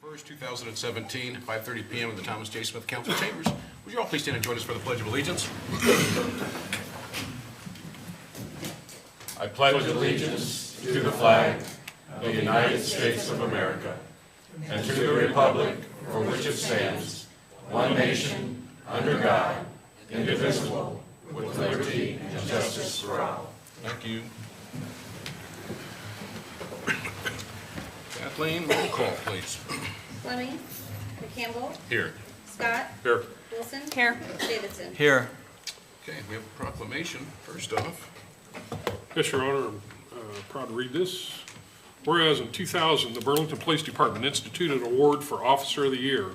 1st, 2017, 5:30 p.m. in the Thomas J. Smith Council Chambers. Would you all please stand and join us for the Pledge of Allegiance? I pledge allegiance to the flag of the United States of America and to the republic for which it stands, one nation, under God, indivisible, with liberty and justice for all. Thank you. Kathleen, roll call, please. Fleming. McCampbell. Here. Scott. Here. Wilson. Here. Davidson. Here. Okay, we have a proclamation first off. Yes, Your Honor, I'm proud to read this. Whereas in 2000, the Burlington Police Department instituted an award for Officer of the Year,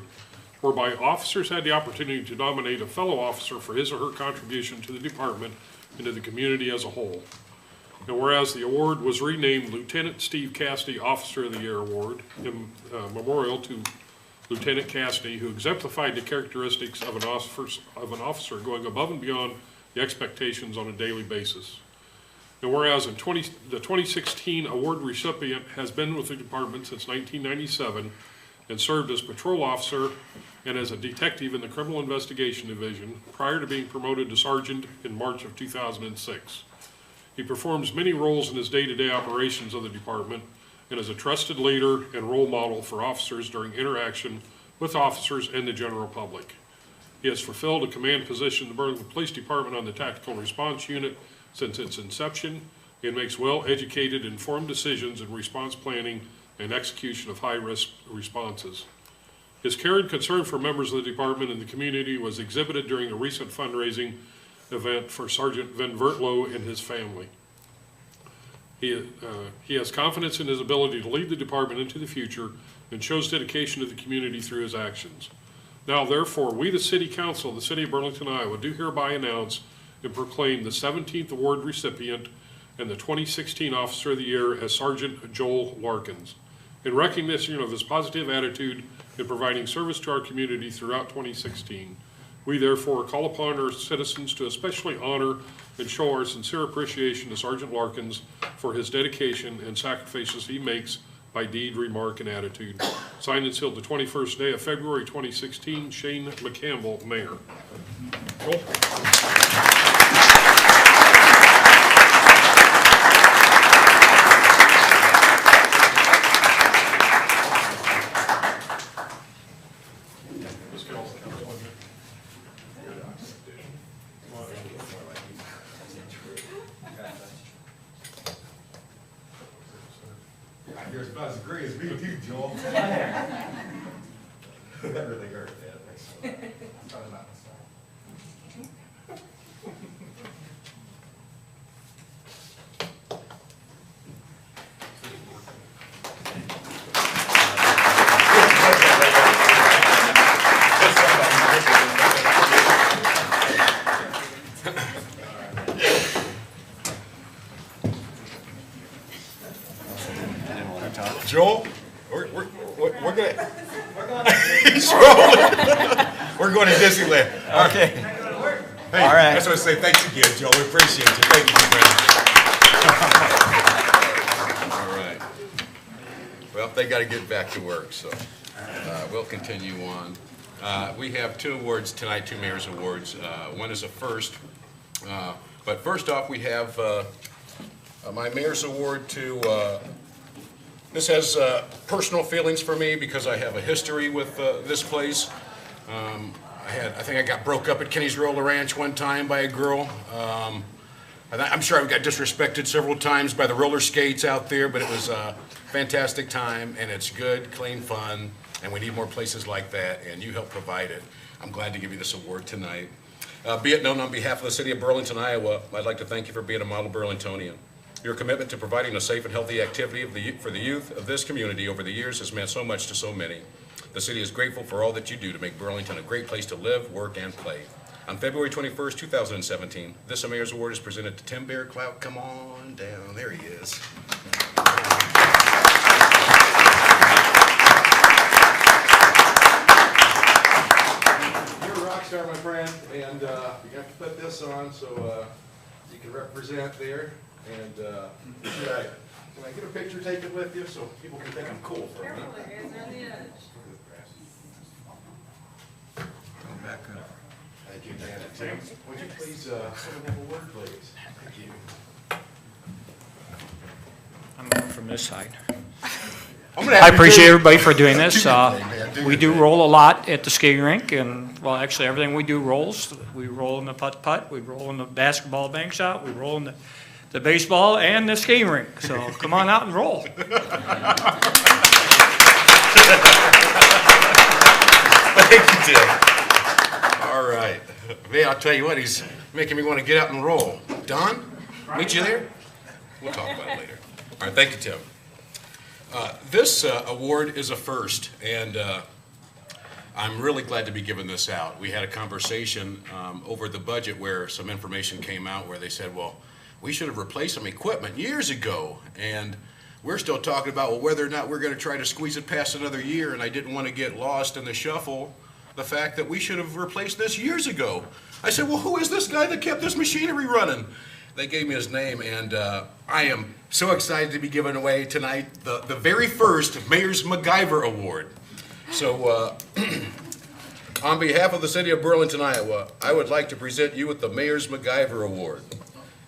whereby officers had the opportunity to nominate a fellow officer for his or her contribution to the department and to the community as a whole. And whereas the award was renamed Lieutenant Steve Cassidy Officer of the Year Award in memorial to Lieutenant Cassidy, who exemplified the characteristics of an officer going above and beyond the expectations on a daily basis. And whereas the 2016 award recipient has been with the department since 1997 and served as patrol officer and as a detective in the Criminal Investigation Division prior to being promoted to sergeant in March of 2006. He performs many roles in his day-to-day operations of the department and is a trusted leader and role model for officers during interaction with officers and the general public. He has fulfilled a command position in the Burlington Police Department on the Tactical Response Unit since its inception and makes well-educated, informed decisions in response planning and execution of high-risk responses. His care and concern for members of the department and the community was exhibited during a recent fundraising event for Sergeant Van Vertlo and his family. He has confidence in his ability to lead the department into the future and shows dedication to the community through his actions. Now, therefore, we, the City Council of the City of Burlington, Iowa, do hereby announce and proclaim the 17th award recipient and the 2016 Officer of the Year as Sergeant Joel Larkins. In recognition of his positive attitude in providing service to our community throughout 2016, we therefore call upon our citizens to especially honor and show our sincere appreciation to Sergeant Larkins for his dedication and sacrifices he makes by deed, remark, and attitude. Signed and sealed the 21st day of February 2016, Shane McCampbell, Mayor. Roll. You're about as great as me too, Joel. That really hurt, man. Sorry about myself. Joel, we're gonna. He's rolling. We're going to Disneyland. Okay. Hey, All right. I just want to say thanks again, Joel. We appreciate you. Thank you, my friend. All right. Well, they got to get back to work, so we'll continue on. We have two awards tonight, two Mayor's Awards. One is a first. But first off, we have my Mayor's Award to, this has personal feelings for me because I have a history with this place. I think I got broke up at Kenny's Roller Ranch one time by a girl. I'm sure I got disrespected several times by the roller skates out there, but it was a fantastic time, and it's good, clean fun, and we need more places like that, and you help provide it. I'm glad to give you this award tonight. Be it known on behalf of the City of Burlington, Iowa, I'd like to thank you for being a model Burlingtonian. Your commitment to providing a safe and healthy activity for the youth of this community over the years has meant so much to so many. The city is grateful for all that you do to make Burlington a great place to live, work, and play. On February 21st, 2017, this Mayor's Award is presented to Tim Bear Clout. Come on down. There he is. You're a rock star, my friend, and you have to put this on so you can represent there. And can I get a picture taken with you so people can think I'm cool for a minute? Careful, guys, on the edge. Tim, would you please, someone have a word, please? Thank you. I'm going from this side. I'm gonna I have to appreciate do- everybody for doing this. man. We do roll a lot at the skating rink, and, well, actually, everything we do rolls. We roll in the putt-putt, we roll in the basketball bank shot, we roll in the baseball and the skating rink. So come on out and roll. Thank you, Tim. All right. Man, I'll tell you what, he's making me want to get out and roll. Don, meet you there? We'll talk about it later. All right, thank you, Tim. This award is a first, and I'm really glad to be giving this out. We had a conversation over the budget where some information came out where they said, well, we should have replaced some equipment years ago, and we're still talking about, well, whether or not we're going to try to squeeze it past another year, and I didn't want to get lost in the shuffle, the fact that we should have replaced this years ago. I said, well, who is this guy that kept this machinery running? They gave me his name, and I am so excited to be giving away tonight the very first Mayor's MacGyver Award. So on behalf of the city of Burlington, Iowa, I would like to present you with the Mayor's MacGyver Award.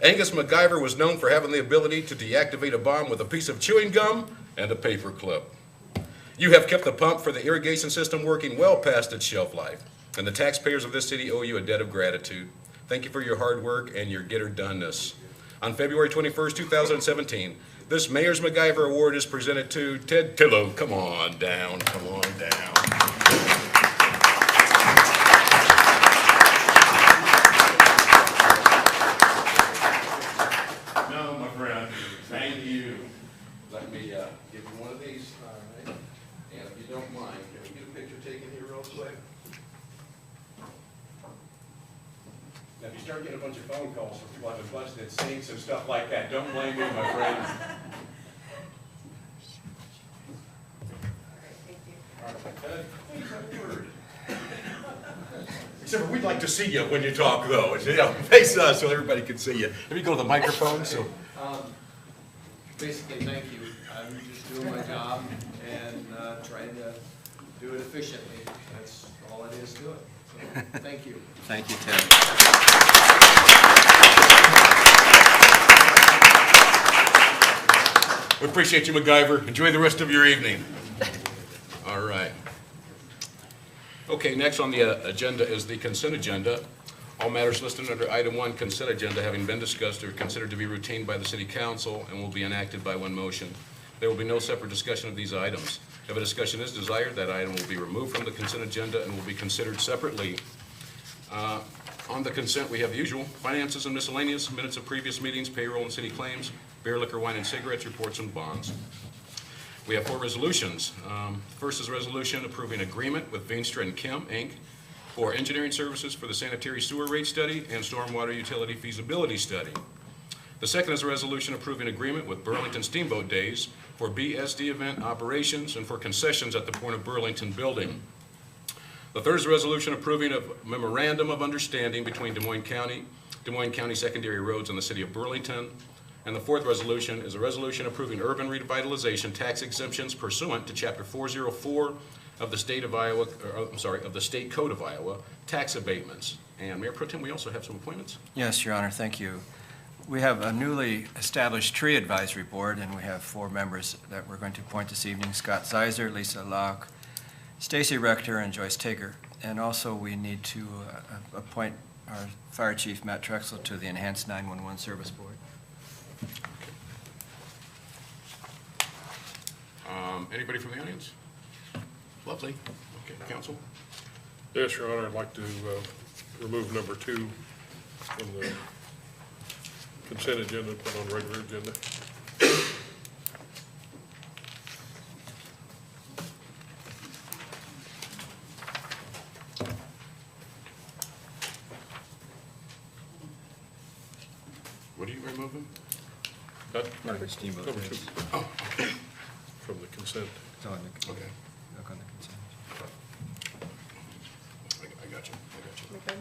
Angus MacGyver was known for having the ability to deactivate a bomb with a piece of chewing gum and a paper clip. You have kept the pump for the irrigation system working well past its shelf life, and the taxpayers of this city owe you a debt of gratitude. Thank you for your hard work and your get-her-doneness. On February 21st, 2017, this Mayor's MacGyver Award is presented to Ted Tillow. Come on down, come on down. No, my friend, thank you. Let me give you one of these. All right. And if you don't mind, can we get a picture taken here real quick? Now, if you start getting a bunch of phone calls from people having busted sinks and stuff like that, don't blame me, my friend. All right, Ted, please have a word. Except for we'd like to see you when you talk, though. Face us so everybody can see you. Let me go to the microphone. So, Basically, thank you. I'm just doing my job and trying to do it efficiently. That's all it is to it. So, thank you. Thank you, Ted. we appreciate you, MacGyver. Enjoy the rest of your evening. All right. Okay, next on the agenda is the consent agenda. All matters listed under item 1, consent agenda, having been discussed, are considered to be routine by the city council and will be enacted by one motion. There will be no separate discussion of these items. If a discussion is desired, that item will be removed from the consent agenda and will be considered separately. On the consent, we have the usual: finances and miscellaneous, minutes of previous meetings, payroll and city claims, beer, liquor, wine, and cigarettes, reports, and bonds. We have 4 resolutions. First is a resolution approving agreement with Veenstra and Kim, Inc., for engineering services for the sanitary sewer rate study and stormwater utility feasibility study. The second is a resolution approving agreement with Burlington Steamboat Days for BSD event operations and for concessions at the Port of Burlington building. The third is a resolution approving a memorandum of understanding between Des Moines County Secondary Roads and the City of Burlington. And the fourth resolution is a resolution approving urban revitalization tax exemptions pursuant to Chapter 404 of the State of Iowa, of the State Code of Iowa, tax abatements. And Mayor Pro Tem, we also have some appointments. Yes, Your Honor, thank you. We have a newly established tree advisory board, and we have 4 members that we're going to appoint this evening: Scott Zeiser, Lisa Locke, Stacy Rector, and Joyce Tager. And also we need to appoint our Fire Chief, Matt Trexel, to the Enhanced 911 Service Board. Anybody from the audience? Lovely. Okay, council. Yes, Your Honor, I'd like to remove number 2 from the consent agenda, put on regular agenda. What are you removing? Number Steamboat Number 2 Days. Oh, okay. from the consent. It's on the- Okay. Look on the consent. I got you. Okay.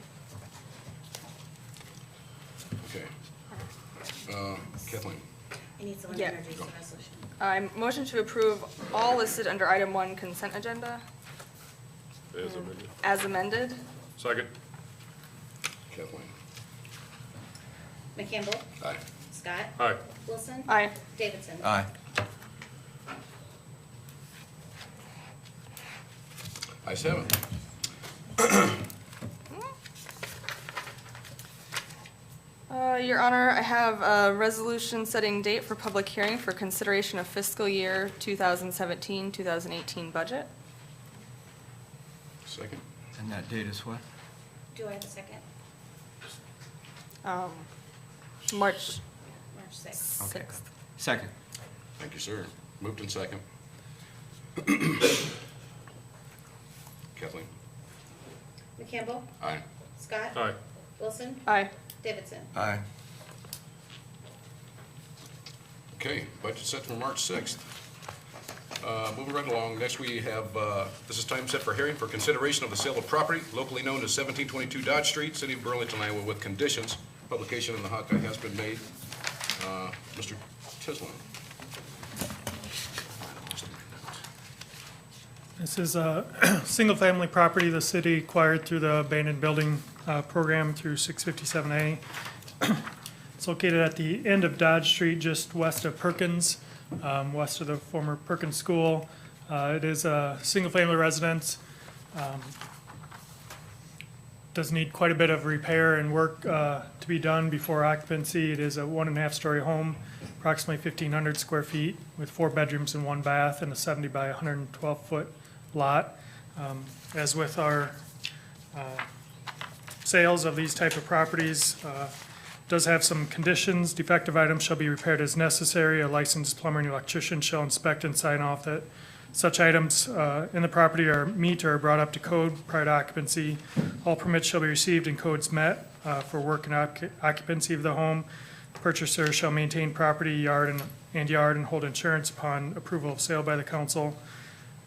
Kathleen. I need someone Yeah. to introduce the resolution. I motion to approve all listed under item 1 consent agenda As amended. as amended. Second. Kathleen? McCampbell. Aye. Scott. Aye. Wilson. Aye. Davidson. Aye. Ayes have it. Your Honor, I have a resolution setting date for public hearing for consideration of fiscal year 2017-2018 budget. Second? And that date is what? Do I have a second? March March 6th. 6th. Second. Thank you, sir. Moved in second. Kathleen? McCampbell. Aye. Scott. Aye. Wilson. Aye. Davidson. Aye. Okay, budget set for March 6th. Moving right along, next we have, this is time set for hearing for consideration of the sale of property locally known as 1722 Dodge Street, City of Burlington, Iowa, with conditions. Publication in the Hawkeye has been made. Mr. Tislin. This is a single-family property the city acquired through the abandoned building program through 657A. It's located at the end of Dodge Street, just west of Perkins, west of the former Perkins School. It is a single-family residence. Does need quite a bit of repair and work to be done before occupancy. It is a 1.5-story home, approximately 1,500 square feet, with 4 bedrooms and 1 bath, and a 70 by 112-foot lot. As with our sales of these type of properties, does have some conditions. Defective items shall be repaired as necessary. A licensed plumber and electrician shall inspect and sign off that such items in the property are meet or are brought up to code prior to occupancy. All permits shall be received and codes met for work and occupancy of the home. Purchaser shall maintain property, yard, and hold insurance upon approval of sale by the council.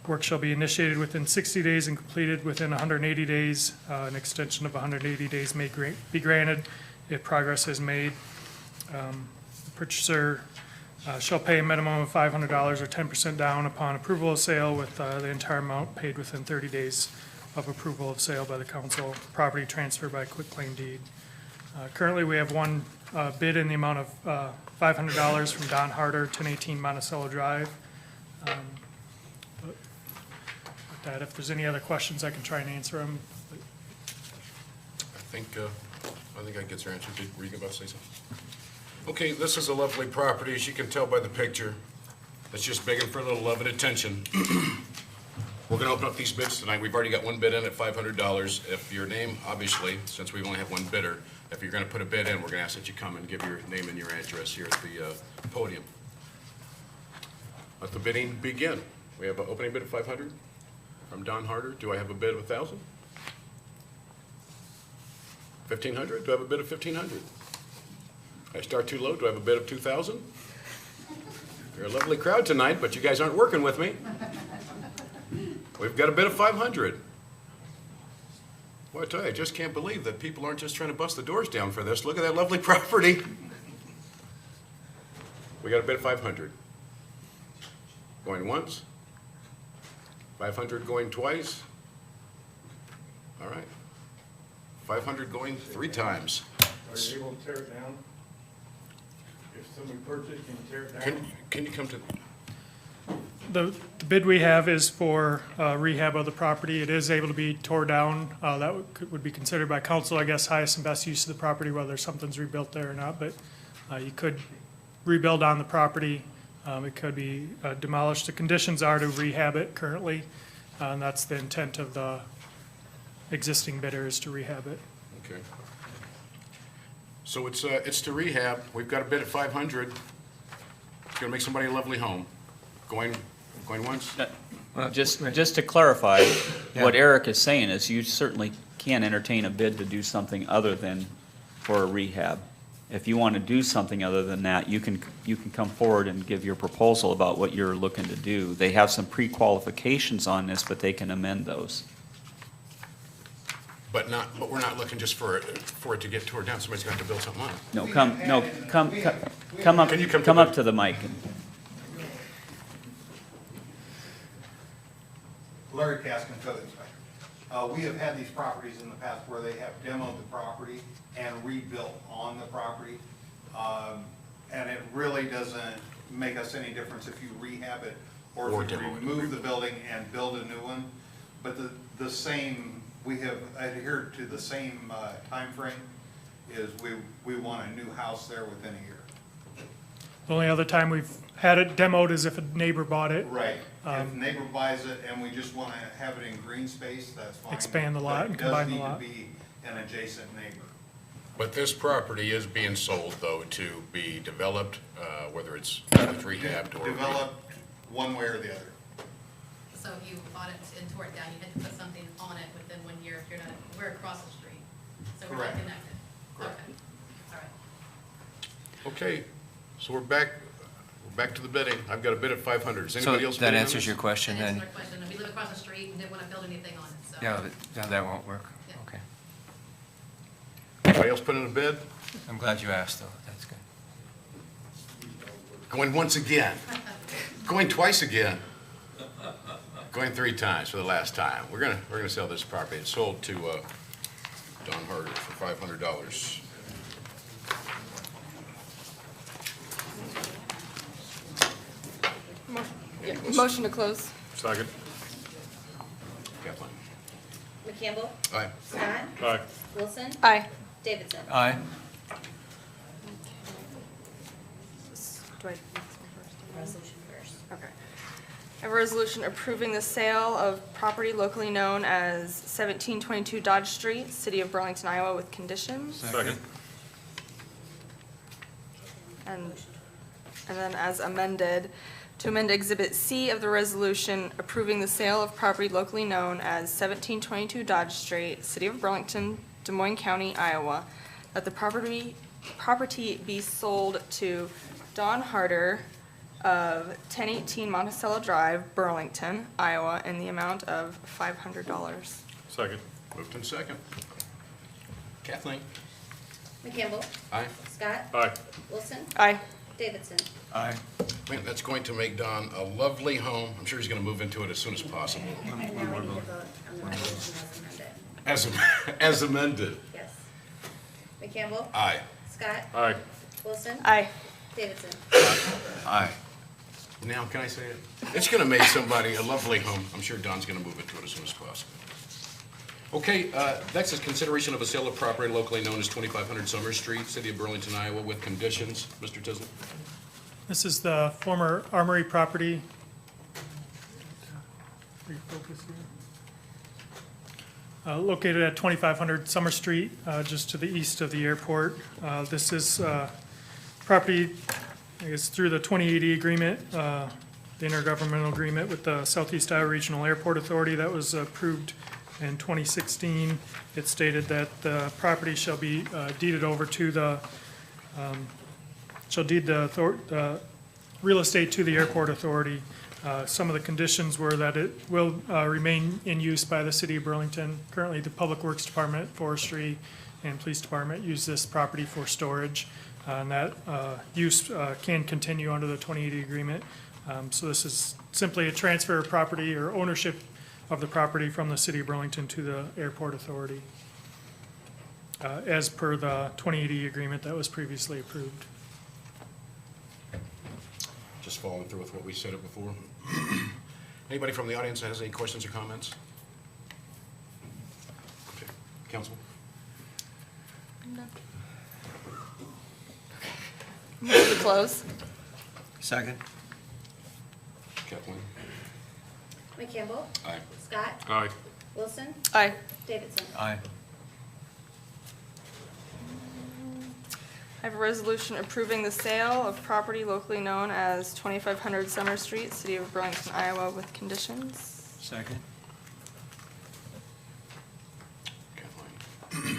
Work shall be initiated within 60 days and completed within 180 days. An extension of 180 days may be granted if progress is made. The purchaser shall pay a minimum of $500 or 10% down upon approval of sale, with the entire amount paid within 30 days of approval of sale by the council. Property transfer by quitclaim deed. Currently, we have one bid in the amount of $500 from Don Harder, 1018 Monticello Drive. But with that, if there's any other questions, I can try and answer them. I think that gets her answer. Were you about to say something? Okay, this is a lovely property, as you can tell by the picture. It's just begging for a little love and attention. We're gonna open up these bids tonight. We've already got one bid in at $500. If your name, obviously, since we only have one bidder, if you're gonna put a bid in, we're gonna ask that you come and give your name and your address here at the podium. Let the bidding begin. We have an opening bid of 500 from Don Harder. Do I have a bid of 1,000? 1,500? Do I have a bid of 1,500? I start too low. Do I have a bid of 2,000? You're a lovely crowd tonight, but you guys aren't working with me. We've got a bid of 500. Boy, I tell you, I just can't believe that people aren't just trying to bust the doors down for this. Look at that lovely property. We got a bid of 500. Going once. 500 going twice. All right. 500 going 3 times. Are you able to tear it down? If somebody purchased, can you tear it down? Can you come to? The bid we have is for rehab of the property. It is able to be tore down. That would be considered by council, I guess, highest and best use of the property, whether something's rebuilt there or not. But you could rebuild on the property. It could be demolished. The conditions are to rehab it currently, and that's the intent of the existing bidder, is to rehab it. Okay. So it's to rehab. We've got a bid at 500. It's gonna make somebody a lovely home. Going once? Just to clarify, what Eric is saying is you certainly can entertain a bid to do something other than for a rehab. If you want to do something other than that, you can come forward and give your proposal about what you're looking to do. They have some pre-qualifications on this, but they can amend those. But we're not looking just for it to get torn down. Somebody's got to build something on it. No, come up, Can you come to come the- up to the mic. Larry Caskin, Building Inspector. We have had these properties in the past where they have demoed the property and rebuilt on the property. And it really doesn't make us any difference if you rehab it or if you demo it. remove the building and build a new one. But the same, we have adhered to the same timeframe, is we want a new house there within a year. The only other time we've had it demoed is if a neighbor bought it. Right. If neighbor buys it and we just want to have it in green space, that's fine. Expand the lot and combine the lot. But it does need to be an adjacent neighbor. But this property is being sold, though, to be developed, whether it's rehabbed or. Developed one way or the other. So if you bought it and tore it down, you had to put something on it within 1 year if you're not, we're across the street. So we're not Correct. connected. Correct. Okay, all right. Okay, so we're back to the bidding. I've got a bid at 500. Is anybody else So that bidding on answers this? your question, That then? answers our question. And we live across the street and didn't want to build anything on it, so. Yeah, that won't work. Yeah. Okay. Anybody else put in a bid? I'm glad you asked, though. That's good. Going once again. Going twice again. Going 3 times for the last time. We're gonna sell this property. It's sold to Don Harder for $500. Motion to close. Second. Kathleen? McCampbell, Aye. Scott, Aye. Wilson, Aye. Davidson. Aye. Do I do this one first? Resolution first. Okay. I have a resolution approving the sale of property locally known as 1722 Dodge Street, City of Burlington, Iowa, with conditions. Second. And then as amended, to amend Exhibit C of the resolution approving the sale of property locally known as 1722 Dodge Street, City of Burlington, Des Moines County, Iowa, that the property be sold to Don Harder of 1018 Monticello Drive, Burlington, Iowa, in the amount of $500. Second. Moved in second. Kathleen? McCampbell, Aye. Scott, Aye. Wilson, Aye. Davidson. Aye. Man, that's going to make Don a lovely home. I'm sure he's gonna move into it as soon as possible. And now we need to vote on the resolution as amended. As amended. Yes. McCampbell, Aye. Scott, Aye. Wilson, Aye. Davidson. Aye. Now, can I say it? It's gonna make somebody a lovely home. I'm sure Don's gonna move into it as soon as possible. Okay, next is consideration of a sale of property locally known as 2500 Summer Street, City of Burlington, Iowa, with conditions. Mr. Tisland? This is the former Armory property. Refocus here. Located at 2500 Summer Street, just to the east of the airport. This is property, I guess, through the 2080 agreement, the intergovernmental agreement with the Southeast Iowa Regional Airport Authority that was approved in 2016. It stated that the property shall be deeded over to the, shall deed the real estate to the airport authority. Some of the conditions were that it will remain in use by the city of Burlington. Currently, the Public Works Department, Forestry, and Police Department use this property for storage. And that use can continue under the 2080 agreement. So this is simply a transfer of property or ownership of the property from the city of Burlington to the airport authority, as per the 2080 agreement that was previously approved. Just following through with what we said it before. Anybody from the audience has any questions or comments? Okay. Council? Move to close. Second. Kathleen? McCampbell, Aye. Scott, Aye. Wilson, Aye. Davidson. Aye. I have a resolution approving the sale of property locally known as 2500 Summer Street, City of Burlington, Iowa, with conditions. Second. Kathleen?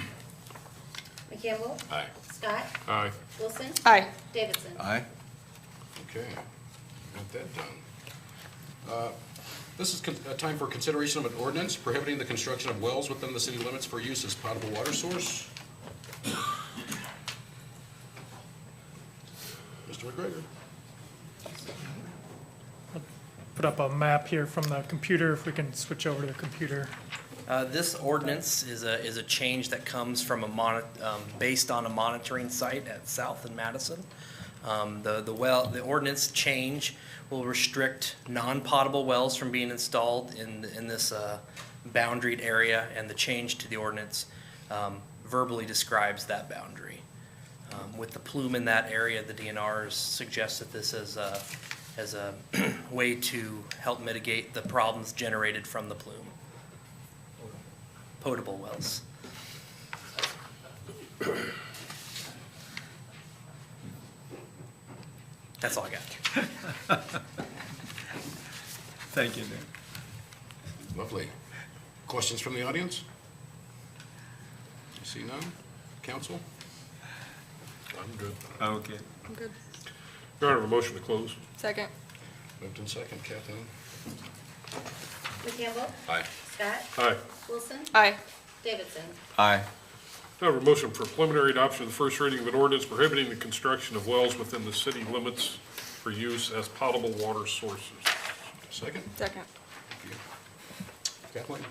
McCampbell, Aye. Scott, Aye. Wilson, Aye. Davidson. Aye. Okay, got that done. This is a time for consideration of an ordinance prohibiting the construction of wells within the city limits for use as potable water source. Mr. McGregor? Put up a map here from the computer, if we can switch over to the computer. This ordinance is a change that comes from based on a monitoring site at South and Madison. The ordinance change will restrict non-potable wells from being installed in this boundaried area, and the change to the ordinance verbally describes that boundary. With the plume in that area, the DNRs suggested this as a way to help mitigate the problems generated from the plume. Potable wells. That's all I got. Thank you, Nick. Lovely. Questions from the audience? I see none. Council? I'm good. Okay. I'm good. Your Honor, a motion to close. Second. Moved in second. Kathleen? McCampbell. Aye. Scott. Aye. Wilson. Aye. Davidson. Aye. I have a motion for preliminary adoption of the first reading of an ordinance prohibiting the construction of wells within the city limits for use as potable water sources. Second? Second. Thank you. Kathleen?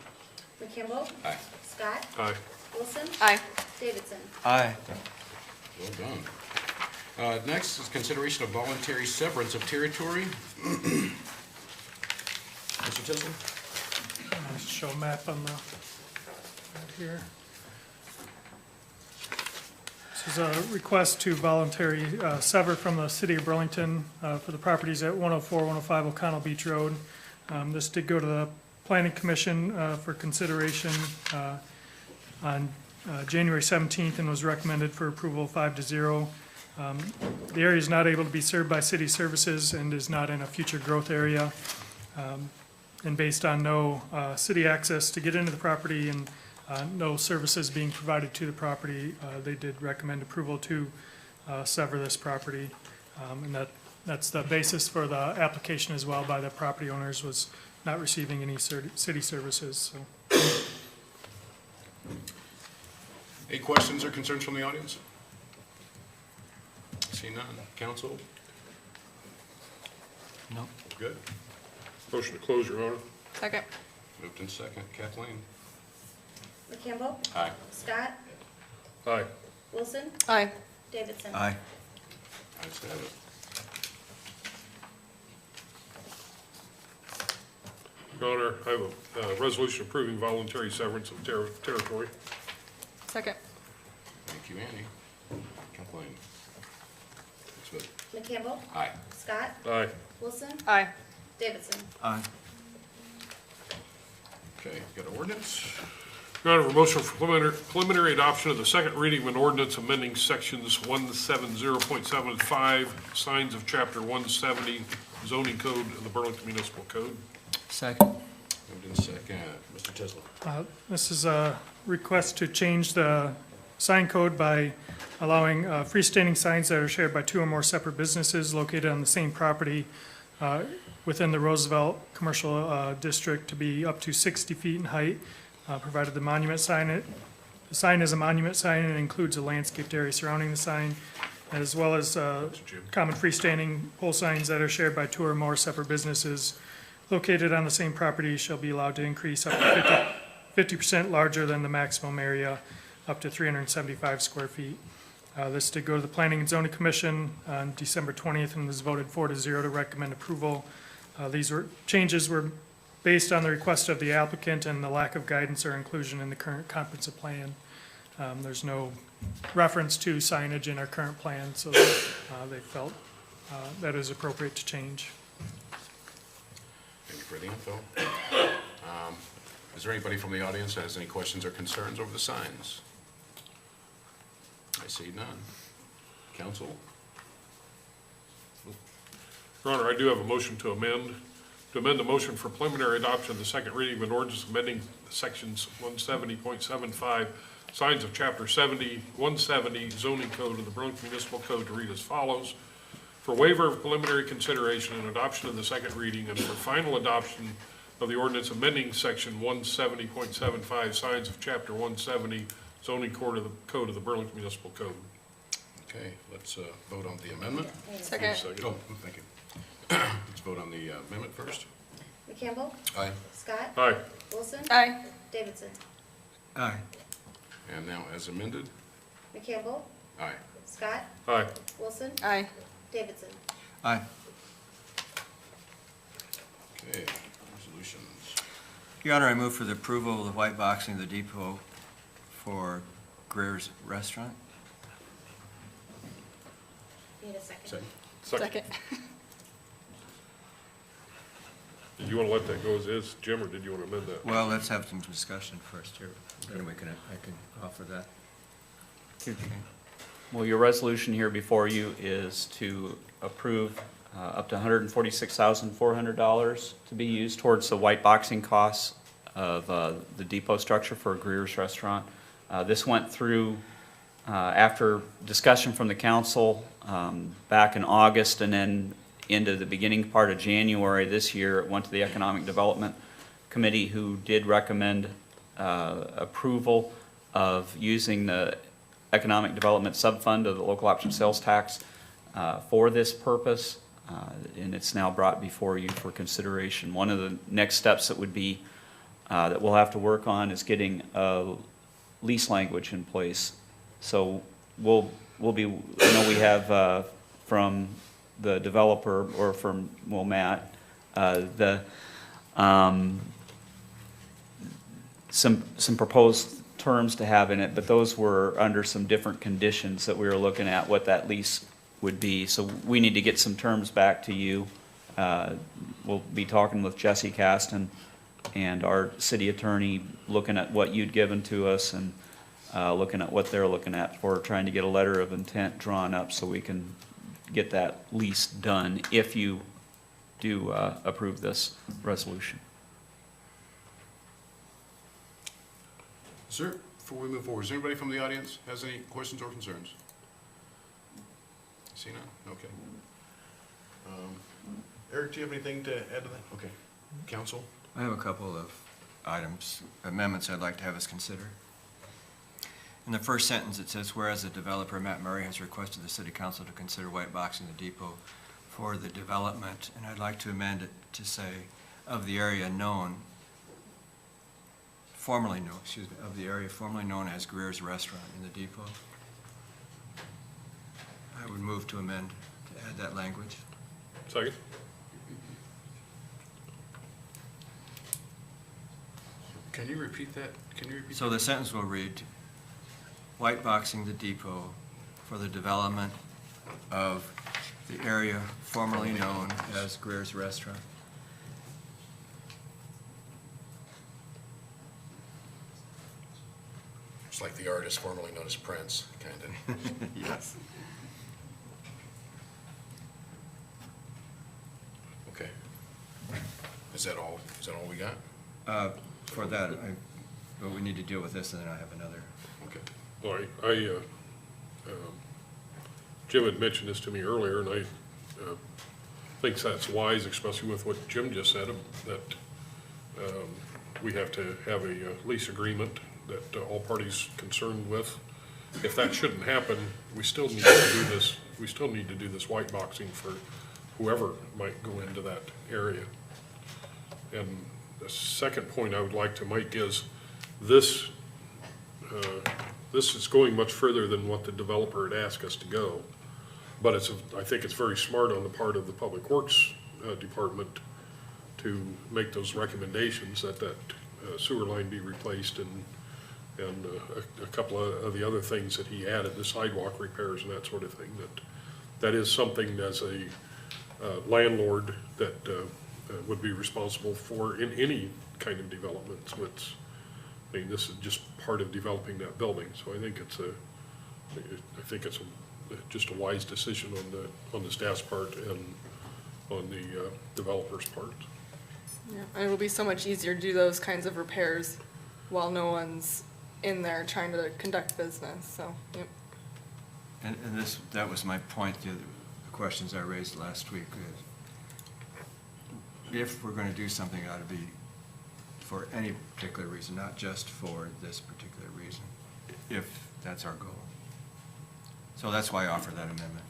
McCampbell. Aye. Scott. Aye. Wilson. Aye. Davidson. Aye. Well done. Next is consideration of voluntary severance of territory. Mr. Tisland? Show map on the, right here. This is a request to voluntarily sever from the city of Burlington for the properties at 104, 105 O'Connell Beach Road. This did go to the Planning Commission for consideration on January 17th and was recommended for approval 5-0. The area is not able to be served by city services and is not in a future growth area. And based on no city access to get into the property and no services being provided to the property, they did recommend approval to sever this property. And that's the basis for the application as well by the property owners, was not receiving any city services. So. Any questions or concerns from the audience? See none. Council? No. Good. Motion to close, Your Honor. Second. Moved in second. Kathleen? McCampbell. Aye. Scott. Aye. Wilson. Aye. Davidson. Aye. Ayes have it. Your Honor, I have a resolution approving voluntary severance of territory. Second. Thank you, Annie. Kathleen? Let's vote. McCampbell. Aye. Scott. Aye. Wilson. Aye. Davidson. Aye. Okay, got an ordinance? Your Honor, a motion for preliminary adoption of the second reading of an ordinance amending sections 170.75, signs of chapter 170, zoning code of the Burlington Municipal Code. Second. Moved in second. Mr. Tisland? This is a request to change the sign code by allowing freestanding signs that are shared by two or more separate businesses located on the same property within the Roosevelt Commercial District to be up to 60 feet in height, provided the monument sign. The sign is a monument sign and includes a landscaped area surrounding the sign, as well as common freestanding pole signs that are shared by two or more separate businesses located on the same property shall be allowed to increase up to 50% larger than the maximum area, up to 375 square feet. This did go to the Planning and Zoning Commission on December 20th and was voted 4-0 to recommend approval. These changes were based on the request of the applicant and the lack of guidance or inclusion in the current comprehensive plan. There's no reference to signage in our current plan, so they felt that it was appropriate to change. Thank you for the info. Is there anybody from the audience that has any questions or concerns over the signs? I see none. Council? Your Honor, I do have a motion to amend the motion for preliminary adoption of the second reading of an ordinance amending sections 170.75, signs of chapter 170 zoning code of the Burlington Municipal Code to read as follows. For waiver of preliminary consideration and adoption of the second reading, and for final adoption of the ordinance amending section 170.75, signs of chapter 170 zoning code of the Burlington Municipal Code. Okay, let's vote on the amendment. Second. Oh, thank you. Let's vote on the amendment first. McCampbell. Aye. Scott. Aye. Wilson. Aye. Davidson. Aye. And now as amended? McCampbell. Aye. Scott. Aye. Wilson. Aye. Davidson. Aye. Okay, resolutions. Your Honor, I move for the approval of the white boxing of the depot for Greer's Restaurant. Need a second? Second. Second. Did you want to let that go as is, Jim, or did you want to amend that? Well, let's have some discussion first here, then I can offer that. Well, your resolution here before you is to approve up to $146,400 to be used towards the white boxing costs of the depot structure for Greer's Restaurant. This went through after discussion from the council back in August, and then into the beginning part of January this year. It went to the Economic Development Committee, who did recommend approval of using the Economic Development Subfund of the local option sales tax for this purpose, and it's now brought before you for consideration. One of the next steps that would be that we'll have to work on is getting a lease language in place. So we'll be, I know we have from the developer, or from, well, Matt, some proposed terms to have in it, but those were under some different conditions that we were looking at what that lease would be. So we need to get some terms back to you. We'll be talking with Jesse Caston and our city attorney, looking at what you'd given to us and looking at what they're looking at for trying to get a letter of intent drawn up so we can get that lease done if you do approve this resolution. Sir, before we move forward, is anybody from the audience has any questions or concerns? See none? Okay. Eric, do you have anything to add to that? Okay. Council? I have a couple of items, amendments I'd like to have us consider. In the first sentence, it says, whereas the developer, Matt Murray, has requested the city council to consider white boxing the depot for the development, and I'd like to amend it to say, of the area known, formerly known, excuse me, of the area formerly known as Greer's Restaurant in the depot. I would move to amend, to add that language. Second? Can you repeat that? Can you repeat So the sentence will read, white boxing the depot for the development of the area formerly known as Greer's Restaurant. It's like the artist formerly known as Prince, kind of. Yes. Okay. Is that all we got? For that, but we need to deal with this, and then I have another. Okay. Well, Jim had mentioned this to me earlier, and I think that's wise, especially with what Jim just said, that we have to have a lease agreement that all parties concerned with. If that shouldn't happen, we still need to do this. We still need to do this white boxing for whoever might go into that area. And the second point I would like to make is this is going much further than what the developer had asked us to go. But I think it's very smart on the part of the Public Works Department to make those recommendations that sewer line be replaced and a couple of the other things that he added, the sidewalk repairs and that sort of thing. That is something as a landlord that would be responsible for in any kind of development. So this is just part of developing that building. So I think it's just a wise decision on the staff's part and on the developer's part. Yeah, and it'll be so much easier to do those kinds of repairs while no one's in there trying to conduct business, so, yep. And that was my point, the questions I raised last week. If we're going to do something, it ought to be for any particular reason, not just for this particular reason, if that's our goal. So that's why I offer that amendment.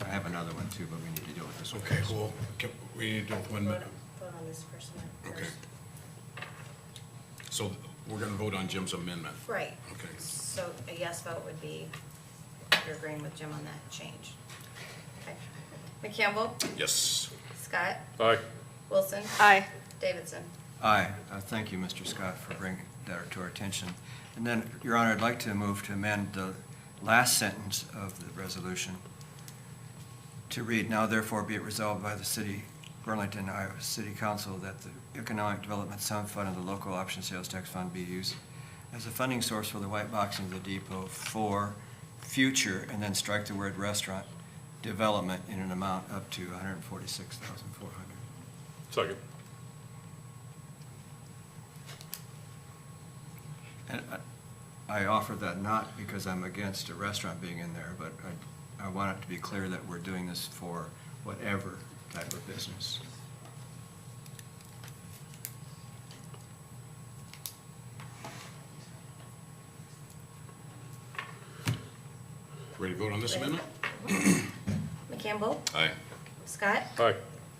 I have another one too, but we need to deal with this one. Okay, well, we need to do it 1 minute. Vote on this first one Okay. first. So we're gonna vote on Jim's amendment. Right. Okay. So a yes vote would be, you're agreeing with Jim on that change. Okay. McCampbell, Yes. Scott, Aye. Wilson, Aye. Davidson. Aye. Thank you, Mr. Scott, for bringing that to our attention. And then, Your Honor, I'd like to move to amend the last sentence of the resolution to read, "Now therefore be it resolved by the City, Burlington, Iowa City Council, that the Economic Development Sum Fund of the Local Option Sales Tax Fund be used as a funding source for the white boxing of the depot for future," and then strike the word restaurant, "development in an amount up to $146,400. Second. And I offer that not because I'm against a restaurant being in there, but I want it to be clear that we're doing this for whatever type of business. Ready to vote on this amendment? McCampbell, Aye. Scott, Aye.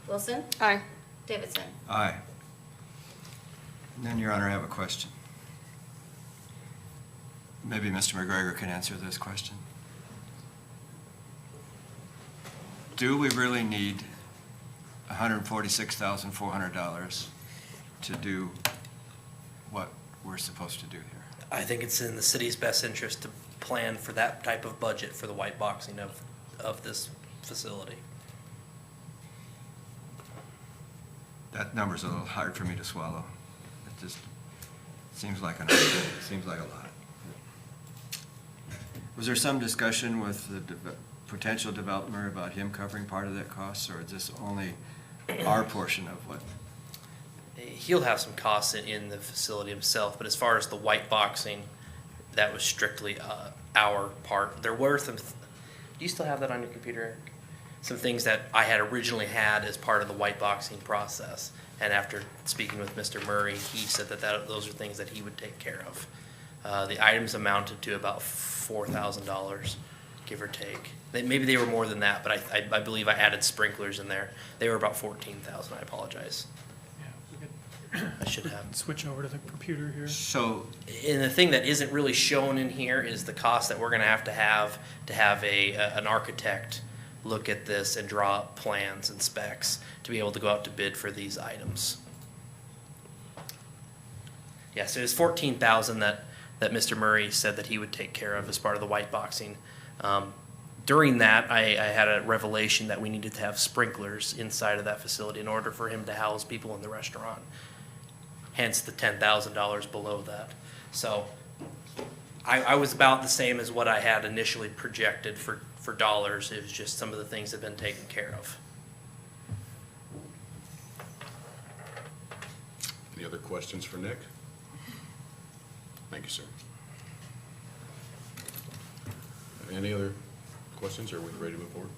Wilson, Aye. Davidson. Aye. And then, Your Honor, I have a question. Maybe Mr. McGregor can answer this question. Do we really need $146,400 to do what we're supposed to do here? I think it's in the city's best interest to plan for that type of budget for the white boxing of this facility. That number's a little hard for me to swallow. It just seems like a lot. Was there some discussion with the potential developer about him covering part of that cost, or is this only our portion of what? He'll have some costs in the facility himself, but as far as the white boxing, that was strictly our part. There were some, do you still have that on your computer, Eric? Some things that I had originally had as part of the white boxing process. And after speaking with Mr. Murray, he said that those are things that he would take care of. The items amounted to about $4,000, give or take. Maybe they were more than that, but I believe I added sprinklers in there. They were about $14,000, I apologize. I should have. Switch over to the computer here. So, And the thing that isn't really shown in here is the cost that we're gonna have an architect look at this and draw up plans and specs to be able to go out to bid for these items. Yeah, so it's $14,000 that Mr. Murray said that he would take care of as part of the white boxing. During that, I had a revelation that we needed to have sprinklers inside of that facility in order for him to house people in the restaurant. Hence the $10,000 below that. So I was about the same as what I had initially projected for dollars. It was just some of the things have been taken care of. Any other questions for Nick? Thank you, sir. Any other questions, or are we ready to move forward?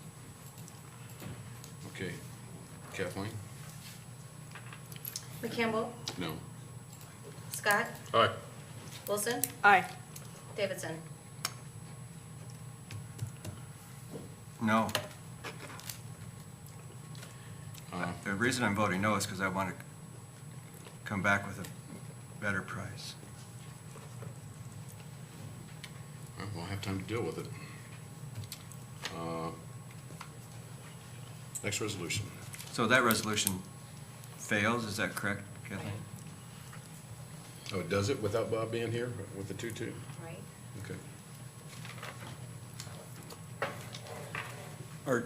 Okay. Kathleen? McCampbell, No. Scott, Aye. Wilson, Aye. Davidson. no. The reason I'm voting no is because I want to come back with a better price. We'll have time to deal with it. Next resolution. So that resolution fails, is that correct, Kathleen? Oh, does it without Bob being here with the 2-2? Right. Okay. Or,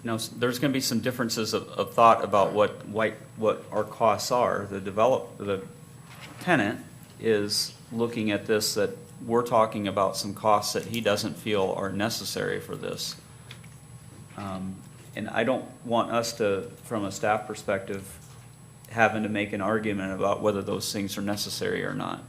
no, there's going to be some differences of thought about what our costs are. The tenant is looking at this, that we're talking about some costs that he doesn't feel are necessary for this. And I don't want us to, from a staff perspective, having to make an argument about whether those things are necessary or not.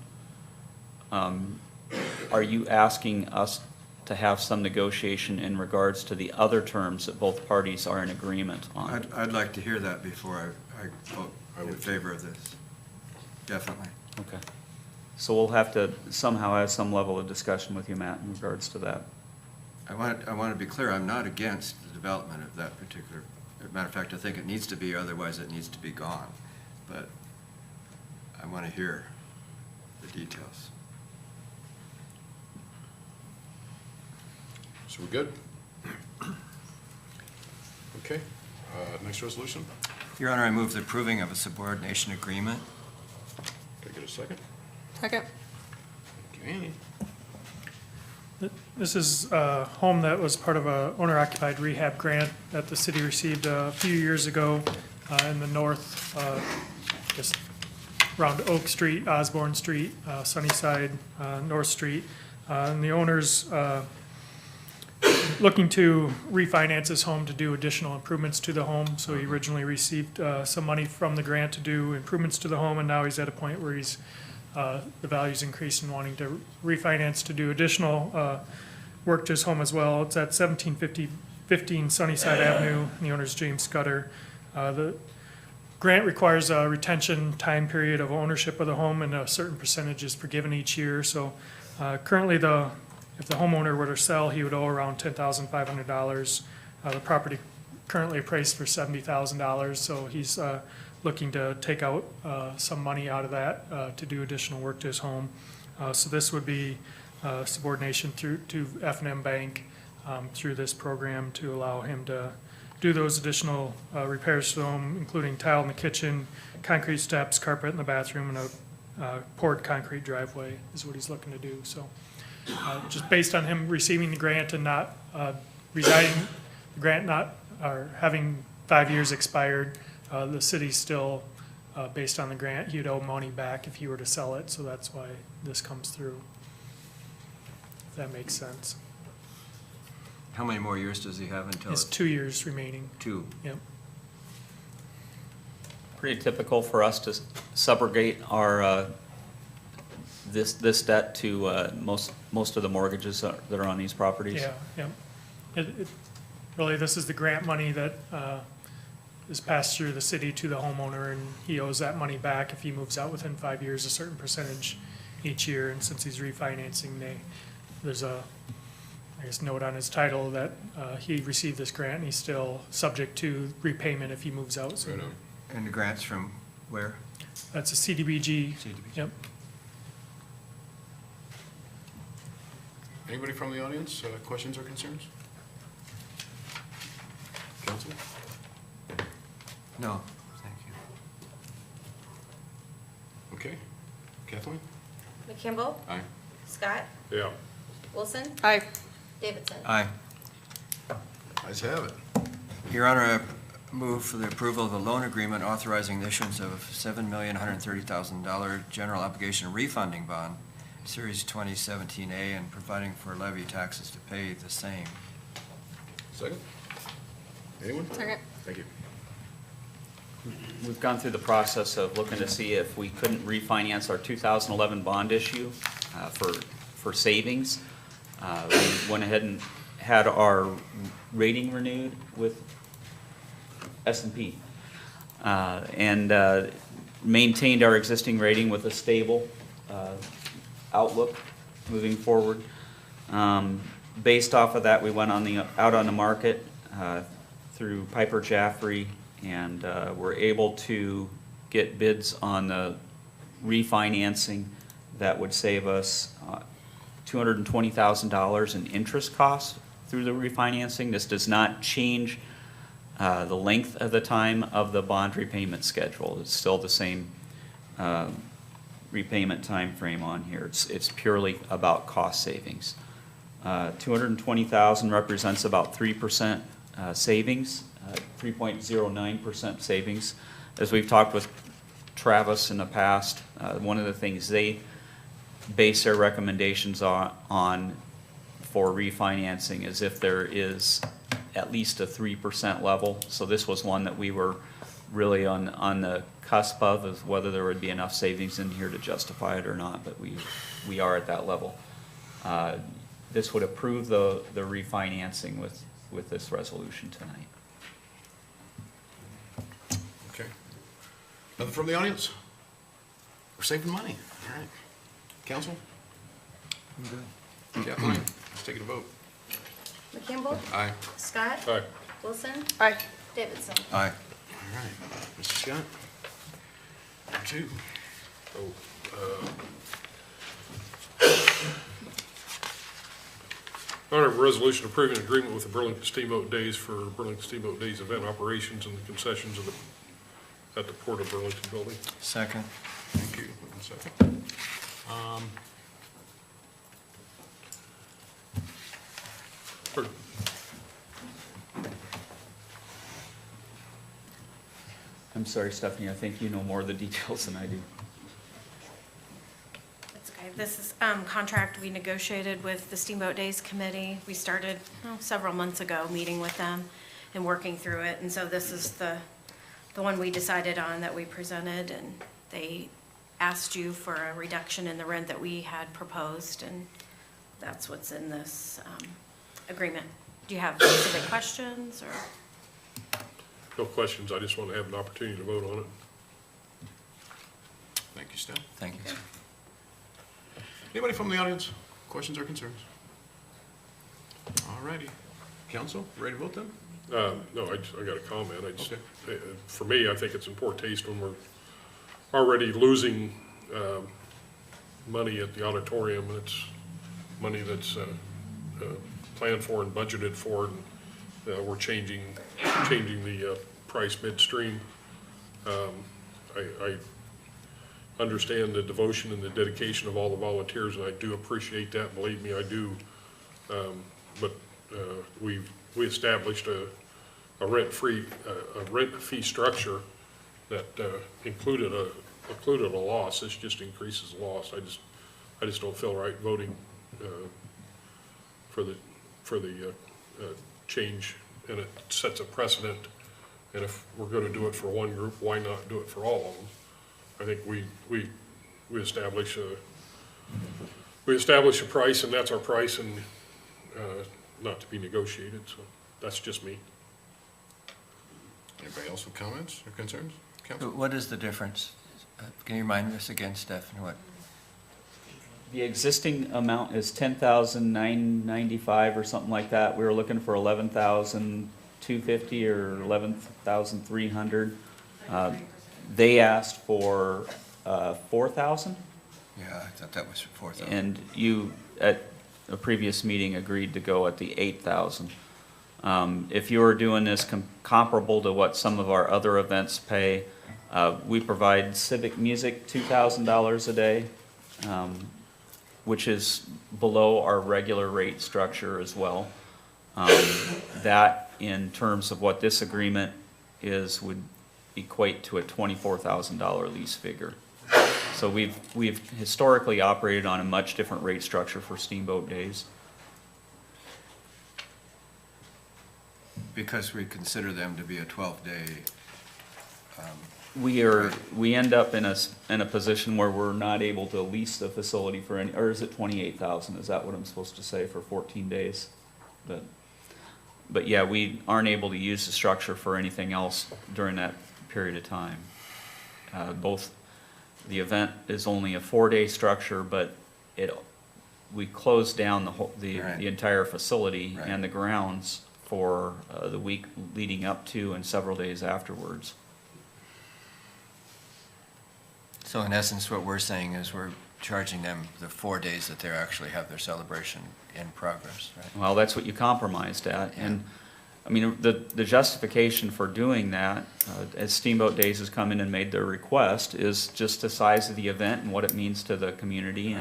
Are you asking us to have some negotiation in regards to the other terms that both parties are in agreement on? I'd like to hear that before I vote in would favor of this. Definitely. Okay. So we'll have to somehow have some level of discussion with you, Matt, in regards to that. I want to be clear, I'm not against the development of that particular, as a matter of fact, I think it needs to be, otherwise it needs to be gone. But I want to hear the details. So we're good? Okay, next resolution. Your Honor, I move the approving of a subordination agreement. Can I get a second? Second. Okay. This is a home that was part of a owner-occupied rehab grant that the city received a few years ago in the north, just around Oak Street, Osborne Street, Sunnyside, North Street. And the owner's looking to refinance his home to do additional improvements to the home. So he originally received some money from the grant to do improvements to the home, and now he's at a point where he's the value's increased and wanting to refinance to do additional work to his home as well. It's at 1715 Sunnyside Avenue, and the owner's James Scudder. The grant requires a retention time period of ownership of the home, and a certain percentage is forgiven each year. So currently, if the homeowner were to sell, he would owe around $10,500. The property currently appraised for $70,000, so he's looking to take out some money out of that to do additional work to his home. So this would be subordination to F&M Bank through this program to allow him to do those additional repairs to the home, including tile in the kitchen, concrete steps, carpet in the bathroom, and a poured concrete driveway is what he's looking to do. So just based on him receiving the grant and not residing, the grant not, or having 5 years expired, the city still, based on the grant, he'd owe money back if he were to sell it, so that's why this comes through. If that makes sense. How many more years does he have until It's 2 years remaining. 2? Yep. Pretty typical for us to subrogate our, this debt to most of the mortgages that are on these properties. Yeah, yeah. Really, this is the grant money that is passed through the city to the homeowner, and he owes that money back if he moves out within 5 years, a certain percentage each year. And since he's refinancing, there's a, I guess, note on his title that he received this grant and he's still subject to repayment if he moves out. So Right on. And the grants from where? that's a CDBG. CDBG. Yep. Anybody from the audience, questions or concerns? Council? No, thank you. Okay. Kathleen? McKimble, Aye. Scott, Yeah. Wilson, Aye. Davidson. Aye. Ayes have it. Your Honor, I move for the approval of a loan agreement authorizing the issuance of $7,130,000 general obligation refunding bond, Series 2017A, and providing for levy taxes to pay the same. Second? Anyone? Second. Thank you. We've gone through the process of looking to see if we couldn't refinance our 2011 bond issue for savings. We went ahead and had our rating renewed with S&P and maintained our existing rating with a stable outlook moving forward. Based off of that, we went out on the market through Piper Jaffray, and were able to get bids on the refinancing that would save us $220,000 in interest costs through the refinancing. This does not change the length of the time of the bond repayment schedule. It's still the same repayment time frame on here. It's purely about cost savings. $220,000 represents about 3% savings, 3.09% savings. As we've talked with Travis in the past, one of the things they base their recommendations on for refinancing is if there is at least a 3% level. So this was one that we were really on the cusp of whether there would be enough savings in here to justify it or not, but we are at that level. This would approve the refinancing with this resolution tonight. Okay. Nothing from the audience? We're saving money. All right. Council? I'm good. Kathleen, let's take it a vote. McKimble, Aye. Scott, Aye. Wilson, Aye. Davidson. Aye. All right. Mr. Scott? Number 2. Honor of a resolution approving an agreement with the Burlington Steamboat Days for Burlington Steamboat Days event operations and the concessions at the Port of Burlington building. Second. Thank you. One second. Or- I'm sorry, Stephanie, I think you know more of the details than I do. That's okay. This is contract we negotiated with the Steamboat Days Committee. We started several months ago, meeting with them and working through it. And so this is the one we decided on that we presented, and they asked you for a reduction in the rent that we had proposed, and that's what's in this agreement. Do you have specific questions, or? No questions, I just want to have an opportunity to vote on it. Thank you, Steph. Thank you. Anybody from the audience? Questions or concerns? All righty. Council, ready to vote then? No, I got a comment. Okay. For me, I think it's in poor taste when we're already losing money at the auditorium, and it's money that's planned for and budgeted for, and we're changing the price midstream. I understand the devotion and the dedication of all the volunteers, and I do appreciate that. Believe me, I do. But we established a rent fee structure that included a loss. This just increases the loss. I just don't feel right voting for the change, and it sets a precedent. And if we're going to do it for one group, why not do it for all of them? I think we establish a price, and that's our price, and not to be negotiated. So that's just me. Anybody else with comments or concerns? Council? What is the difference? Can you remind us again, Stephanie, what? The existing amount is $10,995 or something like that. We were looking for $11,250 or $11,300. They asked for $4,000. Yeah, I thought that was 4,000. And you, at a previous meeting, agreed to go at the $8,000. If you were doing this comparable to what some of our other events pay, we provide civic music $2,000 a day, which is below our regular rate structure as well. That, in terms of what this agreement is, would equate to a $24,000 lease figure. So we've historically operated on a much different rate structure for Steamboat Days. Because we consider them to be a 12-day. We end up in a position where we're not able to lease the facility for any, or is it 28,000? Is that what I'm supposed to say for 14 days? But yeah, we aren't able to use the structure for anything else during that period of time. The event is only a 4-day structure, but we closed down the entire facility and the grounds for the week leading up to and several days afterwards. So in essence, what we're saying is we're charging them the 4 days that they actually have their celebration in progress, right? Well, that's what you compromised at. Yeah. And I mean, the justification for doing that, as Steamboat Days has come in and made their request, is just the size of the event and what it means to the community,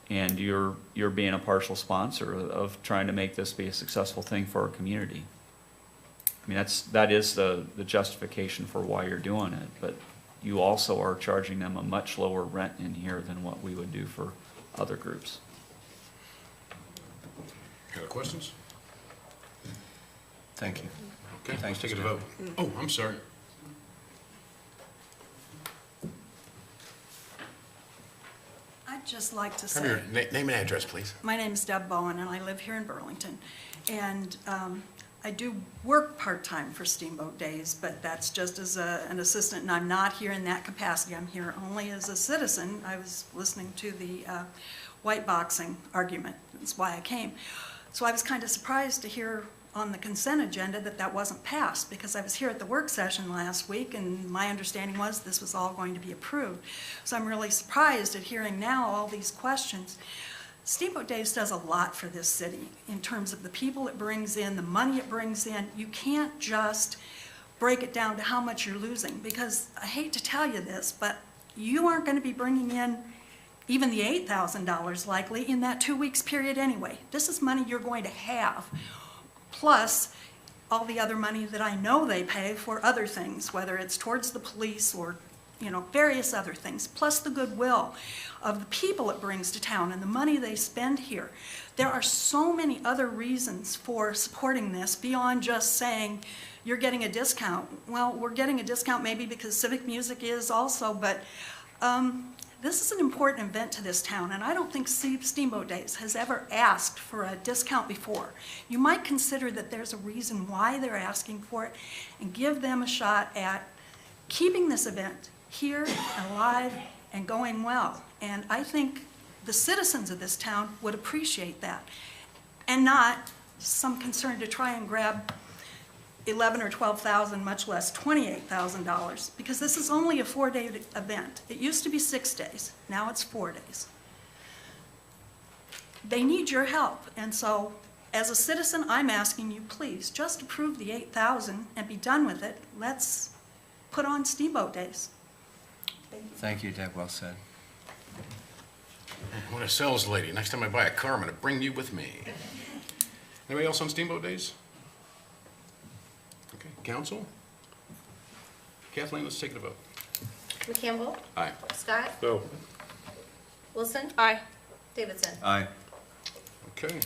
and you're being a partial sponsor of trying to make this be a successful thing for our community. I mean, that is the justification for why you're doing it, but you also are charging them a much lower rent in here than what we would do for other groups. Got questions? Thank you. Okay, Thanks, let's take it to vote. Oh, I'm sorry. I'd just like to Come say, here, name and address, please. my name is Deb Bowen, and I live here in Burlington. And I do work part-time for Steamboat Days, but that's just as an assistant, and I'm not here in that capacity. I'm here only as a citizen. I was listening to the white boxing argument. That's why I came. So I was kind of surprised to hear on the consent agenda that that wasn't passed, because I was here at the work session last week, and my understanding was this was all going to be approved. So I'm really surprised at hearing now all these questions. Steamboat Days does a lot for this city in terms of the people it brings in, the money it brings in. You can't just break it down to how much you're losing, because I hate to tell you this, but you aren't going to be bringing in even the $8,000 likely in that 2 weeks period anyway. This is money you're going to have, plus all the other money that I know they pay for other things, whether it's towards the police or, you know, various other things, plus the goodwill of the people it brings to town and the money they spend here. There are so many other reasons for supporting this beyond just saying you're getting a discount. Well, we're getting a discount maybe because Civic Music is also, but this is an important event to this town, and I don't think Steamboat Days has ever asked for a discount before. You might consider that there's a reason why they're asking for it, and give them a shot at keeping this event here and alive and going well. And I think the citizens of this town would appreciate that, and not some concern to try and grab 11 or 12,000, much less $28,000, because this is only a 4-day event. It used to be 6 days, now it's 4 days. They need your help, and so as a citizen, I'm asking you, please, just approve the 8,000 and be done with it. Let's put on Steamboat Days. Thank you, Deb, well said. When a sales lady, next time I buy a car, I'm gonna bring you with me. Anybody else on Steamboat Days? Okay, council? Kathleen, let's take it a vote. McCampbell. Aye. Scott. No. Wilson. Aye. Davidson. Aye. Okay.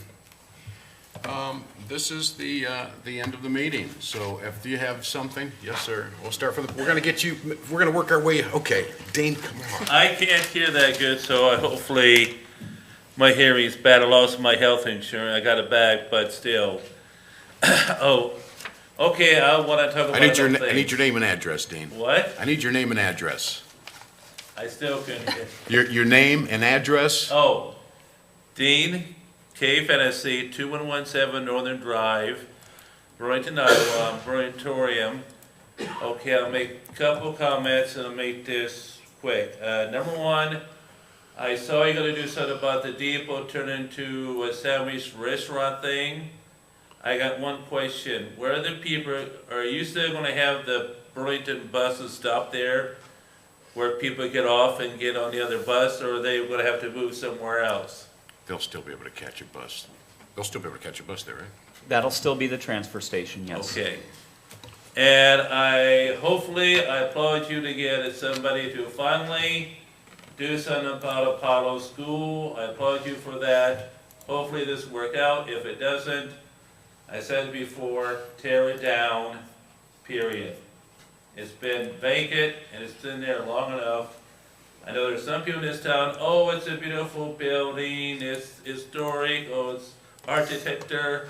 This is the end of the meeting, so if you have something, yes, sir. We'll start from we're gonna get you, we're gonna work our way, okay. Dane, come on. I can't hear that good, so hopefully my hearing's bad. I lost my health insurance. I got it back, but still. Oh, okay, I want to talk about I need your things. name and address, Dean. What? I need your name and address. I still couldn't hear. Your name and address? Oh, Dean, KFNSC, 2117 Northern Drive, Burlington, Iowa, Burlingtorium. Okay, I'll make a couple comments and I'll make this quick. Number one, I saw you're gonna do something about the depot turning into a sandwich restaurant thing. I got one question. Where are the people, are you still gonna have the Burlington buses stop there where people get off and get on the other bus, or are they gonna have to move somewhere else? They'll still be able to catch a bus. They'll still be able to catch a bus there, right? That'll still be the transfer station, yes. Okay. And hopefully, I applaud you to get somebody to finally do something about Apollo School. I applaud you for that. Hopefully this will work out. If it doesn't, I said before, tear it down, period. It's been vacant and it's been there long enough. I know there's some people in this town, oh, it's a beautiful building, it's historic, oh, it's architecture.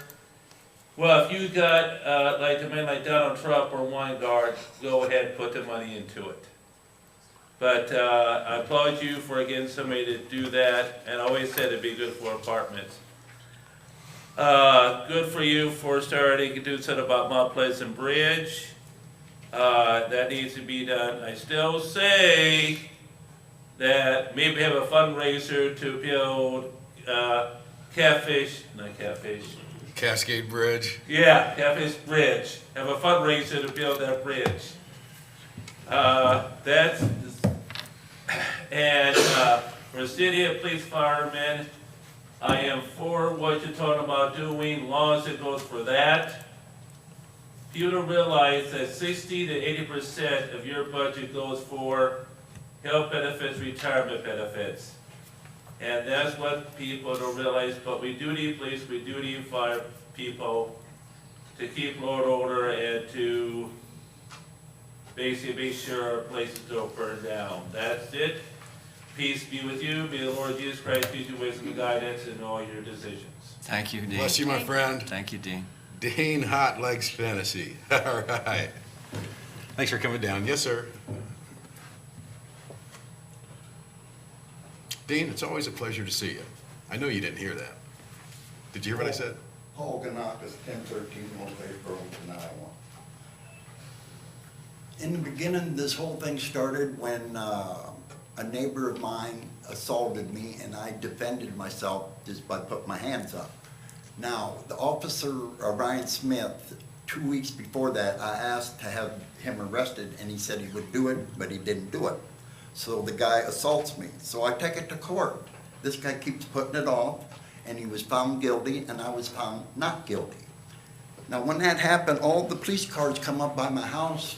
Well, if you got, like the man like Donald Trump or Weingart, go ahead and put the money into it. But I applaud you for getting somebody to do that, and I always said it'd be good for apartments. Good for you for starting to do something about Mount Pleasant Bridge. That needs to be done. I still say that maybe have a fundraiser to build Cascade Bridge. Yeah, Catfish Bridge. Have a fundraiser to build that bridge. And for city and police firemen, I am for what you're talking about doing, long as it goes for that. You don't realize that 60 to 80% of your budget goes for health benefits, retirement benefits. And that's what people don't realize, but we do need police, we do need fire people to keep law and order and to basically make sure our places don't burn down. That's it. Peace be with you. May the Lord Jesus Christ give you wisdom and guidance in all your decisions. Thank you, Dean. Bless you, my friend. Thank you, Dean. Dean Hot Legs Fantasy. All right. Thanks for coming down. Yes, sir. Dean, it's always a pleasure to see you. I know you didn't hear that. Did you hear what I said? Paul Ganakis, 1013 North Bay, Burlington, Iowa. In the beginning, this whole thing started when a neighbor of mine assaulted me, and I defended myself just by putting my hands up. Now, the officer, Ryan Smith, 2 weeks before that, I asked to have him arrested, and he said he would do it, but he didn't do it. So the guy assaults me. So I take it to court. This guy keeps putting it off, and he was found guilty, and I was found not guilty. Now, when that happened, all the police cars come up by my house,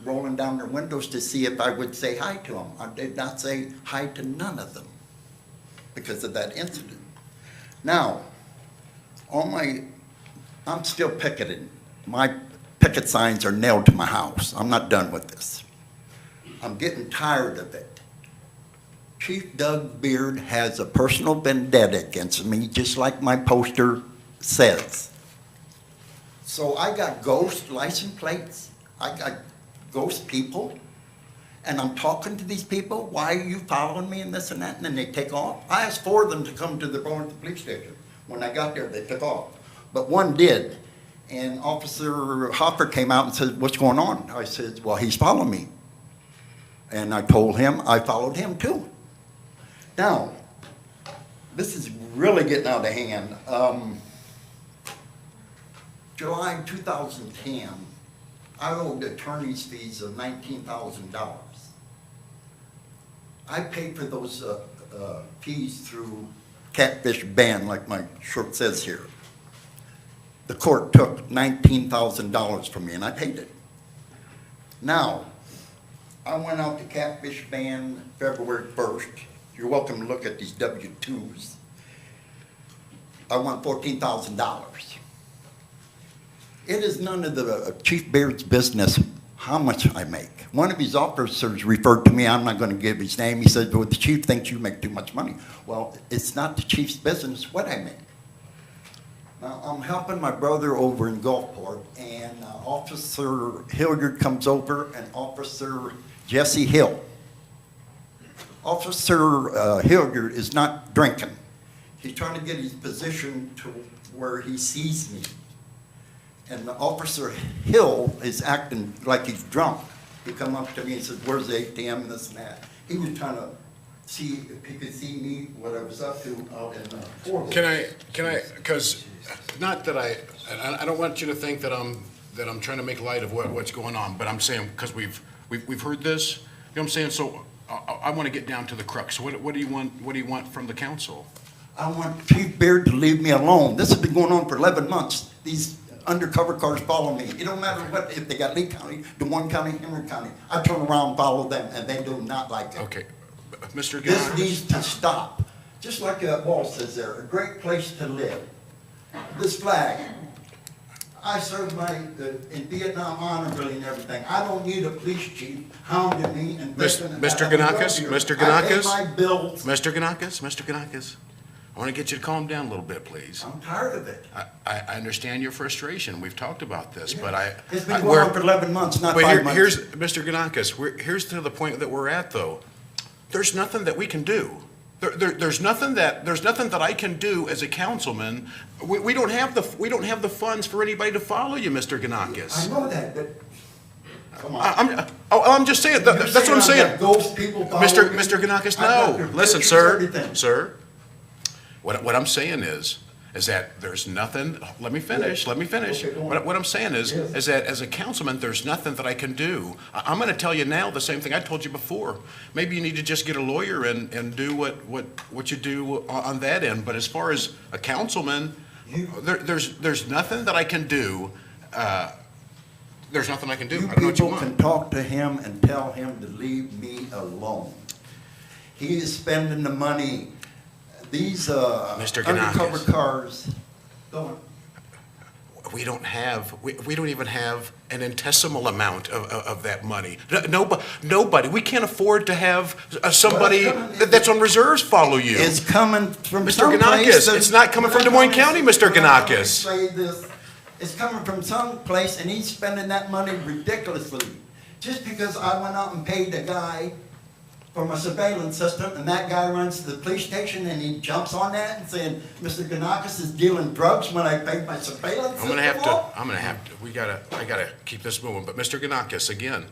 rolling down their windows to see if I would say hi to them. I did not say hi to none of them because of that incident. Now, I'm still picketing. My picket signs are nailed to my house. I'm not done with this. I'm getting tired of it. Chief Doug Beard has a personal vendetta against me, just like my poster says. So I got ghost license plates. I got ghost people. And I'm talking to these people. Why are you following me and this and that? And then they take off. I asked 4 of them to come to the Burlington police station. When I got there, they took off. But one did. And Officer Hopper came out and said, "What's going on?" I said, "Well, he's following me." And I told him I followed him too. Now, this is really getting out of hand. July 2010, I owed attorney's fees of $19,000. I paid for those fees through Catfish Band, like my shirt says here. The court took $19,000 from me, and I paid it. Now, I went out to Catfish Band February 1st. You're welcome to look at these W-2s. I won $14,000. It is none of the Chief Beard's business how much I make. One of his officers referred to me, I'm not going to give his name, he said, "Well, the chief thinks you make too much money." Well, it's not the chief's business what I make. Now, I'm helping my brother over in Gulfport, and Officer Hilliard comes over, and Officer Jesse Hill. Officer Hilliard is not drinking. He's trying to get his position to where he sees me. And the Officer Hill is acting like he's drunk. He come up to me and says, "Where's the ATM?" and this and that. He was trying to see if he could see me, what I was up to out in the forest. Can I, because, not that I don't want you to think that I'm trying to make light of what's going on, but I'm saying, because we've heard this, you know what I'm saying? So I want to get down to the crux. What do you want from the council? I want Chief Beard to leave me alone. This has been going on for 11 months. These undercover cars follow me. It don't matter what, if they got Lee County, Des Moines County, Henry County. I turn around and follow them, and they do not like it. Okay. Mr. This Ganakis. needs to stop. Just like that wall says there, a great place to live. This flag. I served in Vietnam honorably and everything. I don't need a police chief hounding me and Mr. Ganakis, Mr. Ganakis, I pay my bills. Mr. Ganakis, I want to get you to calm down a little bit, please. I'm tired of it. I understand your frustration. We've talked about this, Yeah. but It's been going on for 11 months, not 5 months. Here's, Mr. Ganakis, here's to the point that we're at, though. There's nothing that we can do. There's nothing that I can do as a councilman. We don't have the funds for anybody to follow you, Mr. Ganakis. I know that, but come on. I'm just saying. That's what I'm saying. Ghost people Mr. Ganakis, no. Listen, sir. What I'm saying is that there's nothing, let me finish. Okay, What I'm saying is that as a councilman, there's nothing that I can do. I'm gonna tell you now the same thing I told you before. Maybe you need to just get a lawyer and do what you do on that end, but as far as a councilman, there's nothing that I can do. There's nothing I can do. I don't know what you People want. can talk to him and tell him to leave me alone. He is spending the money. These undercover cars, we don't even have an infinitesimal amount of that money. Nobody, we can't afford to have somebody that's on reserves follow you. It's coming from Mr. Ganakis, it's not coming from Des Moines County, Mr. Ganakis. It's coming from some place, and he's spending that money ridiculously. Just because I went out and paid a guy for my surveillance system, and that guy runs to the police station and he jumps on that and saying, Mr. Ganakis is dealing drugs when I paid my surveillance system I gotta keep this moving, but Mr. Ganakis, again,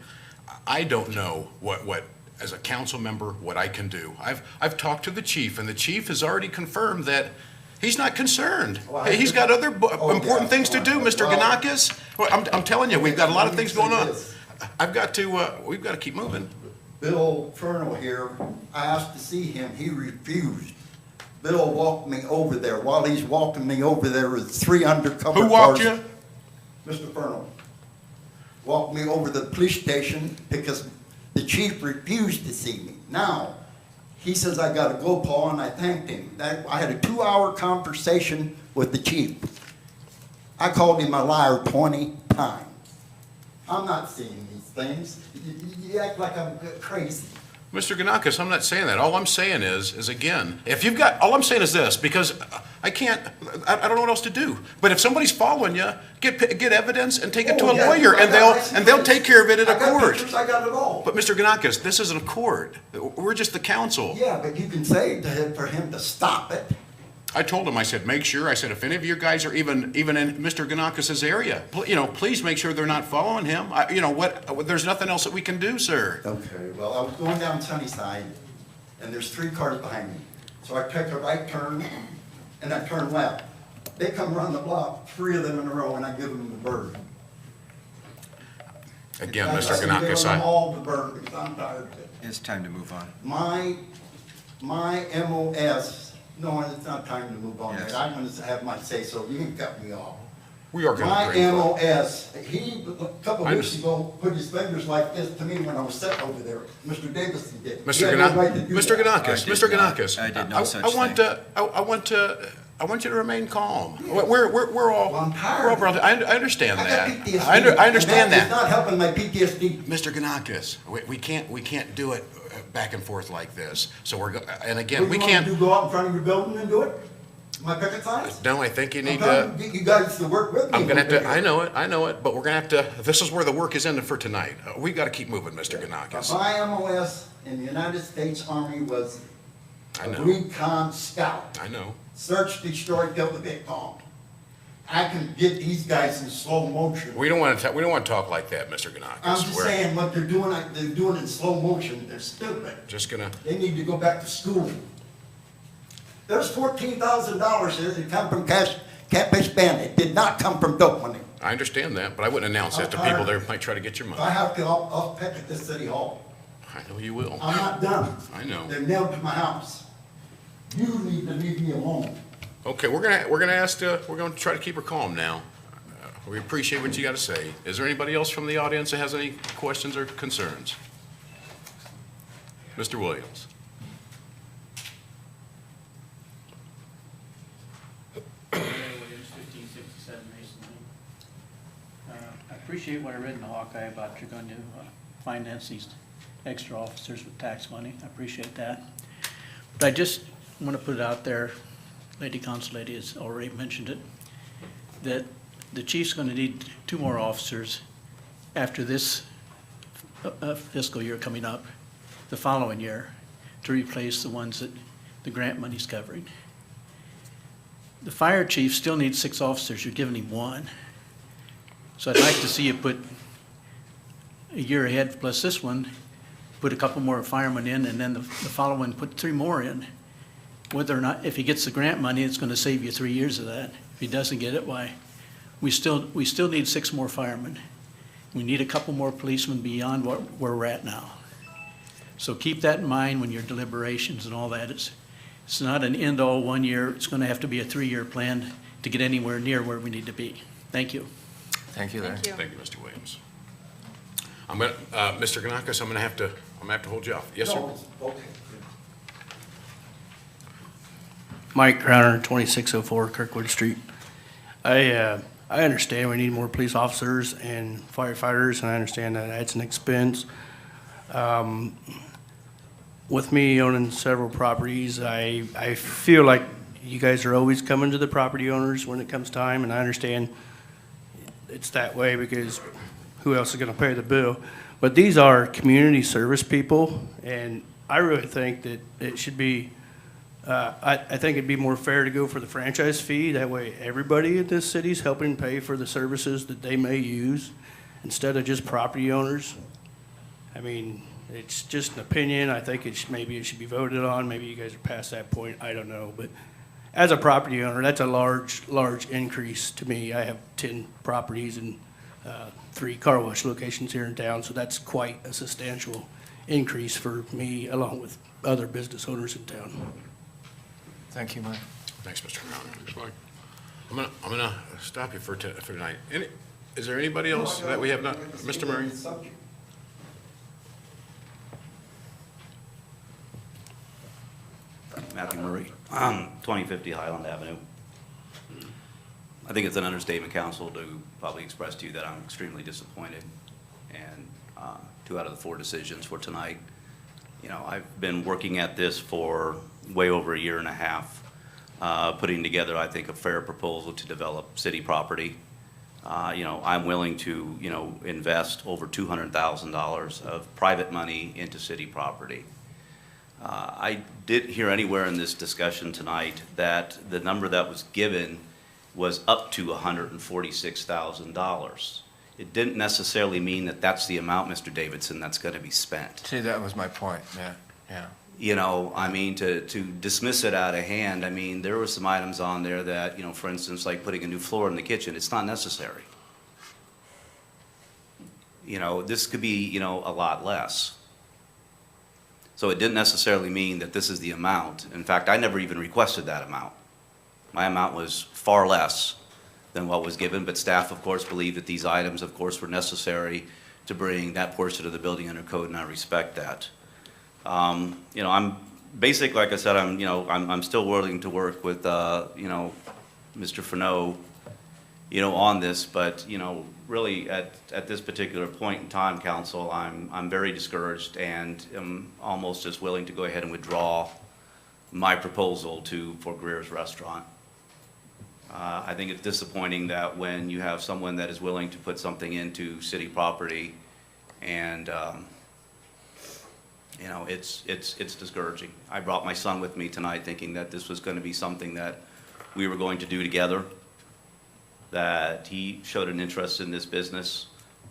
I don't know what, as a council member, what I can do. I've talked to the chief, and the chief has already confirmed that he's not concerned. Hey, he's got other important things to do, Mr. Ganakis. Well, I'm telling you, we've got a lot of things going on. We've got to keep moving. Bill Fernal here, I asked to see him, he refused. Bill walked me over there. While he's walking me over there with 3 undercover cars. Who walked you? Mr. Fernal. Walked me over to the police station because the chief refused to see me. Now, he says, I gotta go, Paul, and I thanked him. I had a 2-hour conversation with the chief. I called him a liar 20 times. I'm not seeing these things. You act like I'm crazy. Mr. Ganakis, I'm not saying that. All I'm saying is again, all I'm saying is this, because I don't know what else to do. But if somebody's following you, get evidence and take it to a lawyer, and they'll take care of it at a court. I got it all. But Mr. Ganakis, this isn't a court. We're just the council. Yeah, but you can say for him to stop it. I told him, I said, make sure, I said, if any of you guys are even in Mr. Ganakis' area, please make sure they're not following him. There's nothing else that we can do, sir. Okay, well, I was going down Sunnyside, and there's 3 cars behind me. So I took a right turn, and I turned left. They come around the block, 3 of them in a row, and I give them the bird. Again, Mr. Ganakis, all the bird because I'm tired of it. It's time to move on. My MOS. No, it's not time to move on. Yes. I'm going to have my say-so. You can cut me off. we are going to My bring MOS, he, a couple of weeks ago, put his fingers like this to me when I was sitting over there. Mr. Davison did. Mr. Ganakis, I did no such I want you to remain calm. We're all. Well, I'm tired. I understand that. I got PTSD, I understand and that. It's not helping my PTSD. Mr. Ganakis, we can't do it back and forth like this. So and again, we can't. You go out in front of your building and do it? My picket signs? No, I think you need to get you guys to work with me. I'm gonna have to. I know it. But we're gonna have to. This is where the work is ended for tonight. We've got to keep moving, Mr. Ganakis. My MOS in the United States Army was I know. a recon scout. I know. Search, destroy, kill the big bomb. I can get these guys in slow motion. We don't want to talk like that, Mr. Ganakis. I'm just saying what they're doing in slow motion. They're stupid. They need to go back to school. There's $14,000 here that come from Catfish Band. It did not come from dope money. I understand that, but I wouldn't announce that to people that might try to get your money. If I have to, I'll pick at this city hall. I know you will. I'm not done. I know. They're nailed to my house. You need to leave me alone. Okay, we're gonna try to keep her calm now. We appreciate what you got to say. Is there anybody else from the audience that has any questions or concerns? Mr. Williams. Williams, 1567 Mason Lane. I appreciate what I read in the Hawkeye about you're going to finance these extra officers with tax money. I appreciate that. But I just want to put it out there, Lady Council Lady has already mentioned it, that the chief's going to need 2 more officers after this fiscal year coming up, the following year, to replace the ones that the grant money's covering. The fire chief still needs 6 officers, you're giving him 1. So I'd like to see you put a year ahead plus this one, put a couple more firemen in, and then the following put 3 more in. Whether or not, if he gets the grant money, it's gonna save you 3 years of that. If he doesn't get it, why? We still need 6 more firemen. We need a couple more policemen beyond where we're at now. So keep that in mind when your deliberations and all that. It's not an end-all 1 year. It's going to have to be a 3-year plan to get anywhere near where we need to be. Thank you. Thank you, Larry. Thank you, Mr. Williams. Mr. Ganakis, I'm gonna have to hold you off. Yes, sir. Okay. Mike Crowner, 2604 Kirkwood Street. I understand we need more police officers and firefighters, and I understand that adds an expense. With me owning several properties, I feel like you guys are always coming to the property owners when it comes time, and I understand it's that way because who else is going to pay the bill? But these are community service people, and I really think that it should be, I think it'd be more fair to go for the franchise fee. That way, everybody in this city's helping pay for the services that they may use instead of just property owners. I mean, it's just an opinion. I think maybe it should be voted on. Maybe you guys are past that point. I don't know. But as a property owner, that's a large increase to me. I have 10 properties and 3 car wash locations here in town, so that's quite a substantial increase for me, along with other business owners in town. Thank you, Mike. Thanks, Mr. Brown. Thanks, Mike. I'm gonna stop you for tonight. Is there anybody else that we have not? Mr. Murray? Matthew Murray, 2050 Highland Avenue. I think it's an understatement, council, to probably express to you that I'm extremely disappointed. And 2 out of the 4 decisions for tonight. You know, I've been working at this for way over a year and a half, putting together, I think, a fair proposal to develop city property. You know, I'm willing to, you know, invest over $200,000 of private money into city property. I didn't hear anywhere in this discussion tonight that the number that was given was up to $146,000. It didn't necessarily mean that that's the amount, Mr. Davidson, that's going to be spent. See, that was my point, yeah. You know, I mean, to dismiss it out of hand, I mean, there were some items on there that, you know, for instance, like putting a new floor in the kitchen, it's not necessary. You know, this could be, you know, a lot less. So it didn't necessarily mean that this is the amount. In fact, I never even requested that amount. My amount was far less than what was given, but staff, of course, believed that these items, of course, were necessary to bring that portion of the building under code, and I respect that. You know, I'm basic, like I said, I'm still willing to work with, you know, Mr. Furneaux, you know, on this, but, you know, really at this particular point in time, council, I'm very discouraged and am almost just willing to go ahead and withdraw my proposal for Greer's Restaurant. I think it's disappointing that when you have someone that is willing to put something into city property and, you know, it's discouraging. I brought my son with me tonight thinking that this was going to be something that we were going to do together, that he showed an interest in this business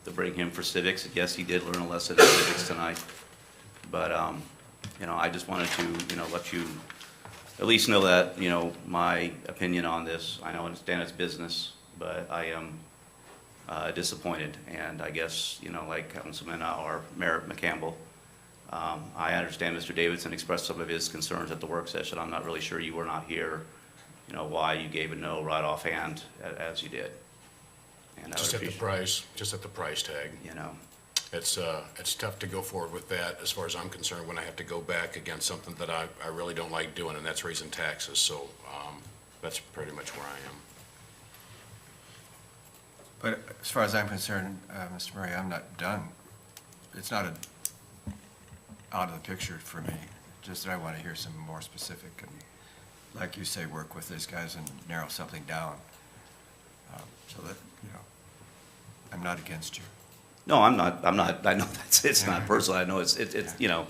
to bring him for civics. Yes, he did learn a lesson in civics tonight. But, you know, I just wanted to, you know, let you at least know that, you know, my opinion on this. I know understand it's business, but I am disappointed. And I guess, you know, like Councilman or Mayor McCampbell, I understand Mr. Davidson expressed some of his concerns at the work session. I'm not really sure you were not here, you know, why you gave a no right offhand as you did. And Just at the price tag. You know. It's tough to go forward with that as far as I'm concerned when I have to go back against something that I really don't like doing, and that's raising taxes. So that's pretty much where I am. But as far as I'm concerned, Mr. Murray, I'm not done. It's not out of the picture for me. Just that I want to hear some more specific and, like you say, work with these guys and narrow something down. So that, you know, I'm not against you. No, I'm not. I know it's not personal. I know it's you know,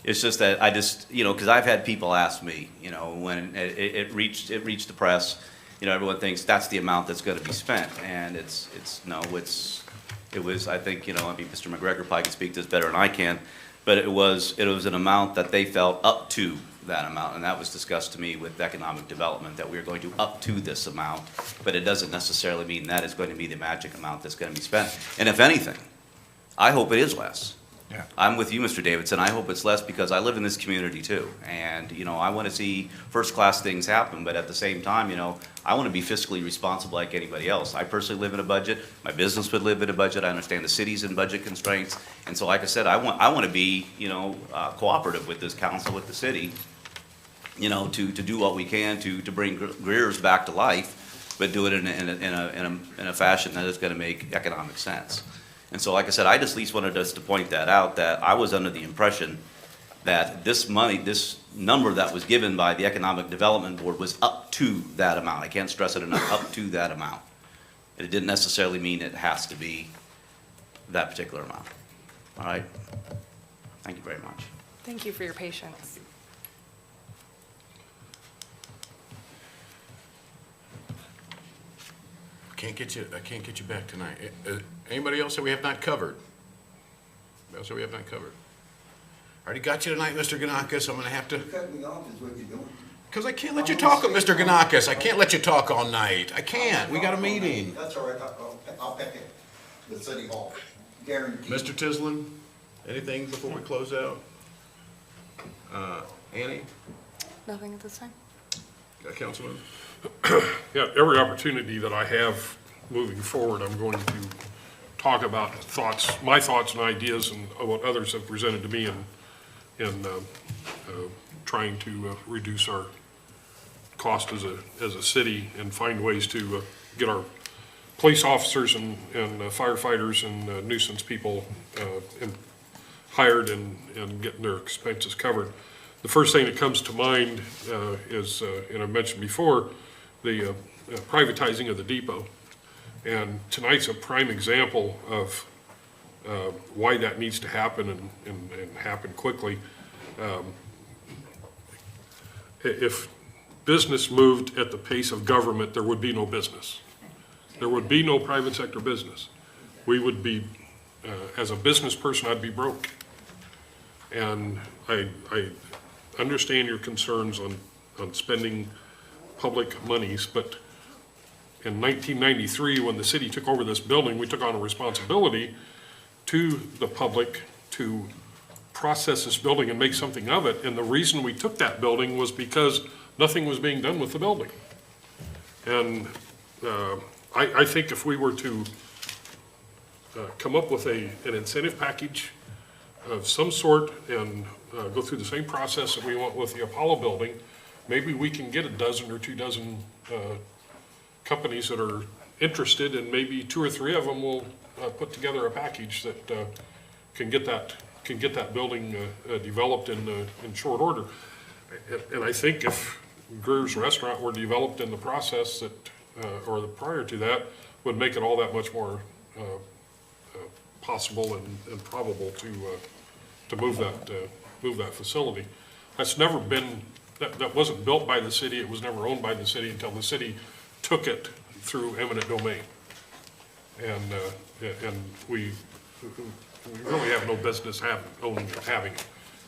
it's just that I just, you know, because I've had people ask me, you know, when it reached the press, you know, everyone thinks that's the amount that's going to be spent, and it was, I think, you know, I mean, Mr. McGregor probably can speak to this better than I can, but it was an amount that they felt up to that amount, and that was discussed to me with economic development, that we are going to up to this amount, but it doesn't necessarily mean that is going to be the magic amount that's going to be spent. And if anything, I hope it is less. Yeah. I'm with you, Mr. Davidson. I hope it's less because I live in this community too. And, you know, I want to see first-class things happen, but at the same time, you know, I want to be fiscally responsible like anybody else. I personally live in a budget. My business would live in a budget. I understand the city's in budget constraints. And so, like I said, I want to be, you know, cooperative with this council, with the city, you know, to do what we can to bring Greer's back to life, but do it in a fashion that is going to make economic sense. And so, like I said, I just at least wanted us to point that out, that I was under the impression that this money, this number that was given by the Economic Development Board was up to that amount. I can't stress it enough, up to that amount. It didn't necessarily mean it has to be that particular amount. All right? Thank you very much. Thank you for your patience. I can't get you back tonight. Anybody else that we have not covered? Anybody else that we have not covered? Already got you tonight, Mr. Ganakis. I'm gonna have to, Cut me off is what you're doing. because I can't let you talk, Mr. Ganakis. I can't let you talk all night. I can't. We got a meeting. That's all right, I'll pick it, the city hall, guaranteed. Mr. Tislin, anything before we close out? Annie, Nothing at this time? Councilman? Yeah, every opportunity that I have moving forward, I'm going to talk about my thoughts and ideas and what others have presented to me in trying to reduce our cost as a city and find ways to get our police officers and firefighters and nuisance people hired and getting their expenses covered. The first thing that comes to mind is, and I mentioned before, the privatizing of the depot. And tonight's a prime example of why that needs to happen and happen quickly. If business moved at the pace of government, there would be no business. There would be no private sector business. We would be, as a business person, I'd be broke. And I understand your concerns on spending public monies, but in 1993, when the city took over this building, we took on a responsibility to the public to process this building and make something of it. And the reason we took that building was because nothing was being done with the building. And I think if we were to come up with an incentive package of some sort and go through the same process that we went with the Apollo building, maybe we can get a dozen or 2 dozen companies that are interested, and maybe 2 or 3 of them will put together a package that can get that building developed in short order. And I think if Greer's Restaurant were developed in the process that, or prior to that, would make it all that much more possible and probable to move that facility. That's never been, that wasn't built by the city. It was never owned by the city until the city took it through eminent domain. And we really have no business having it.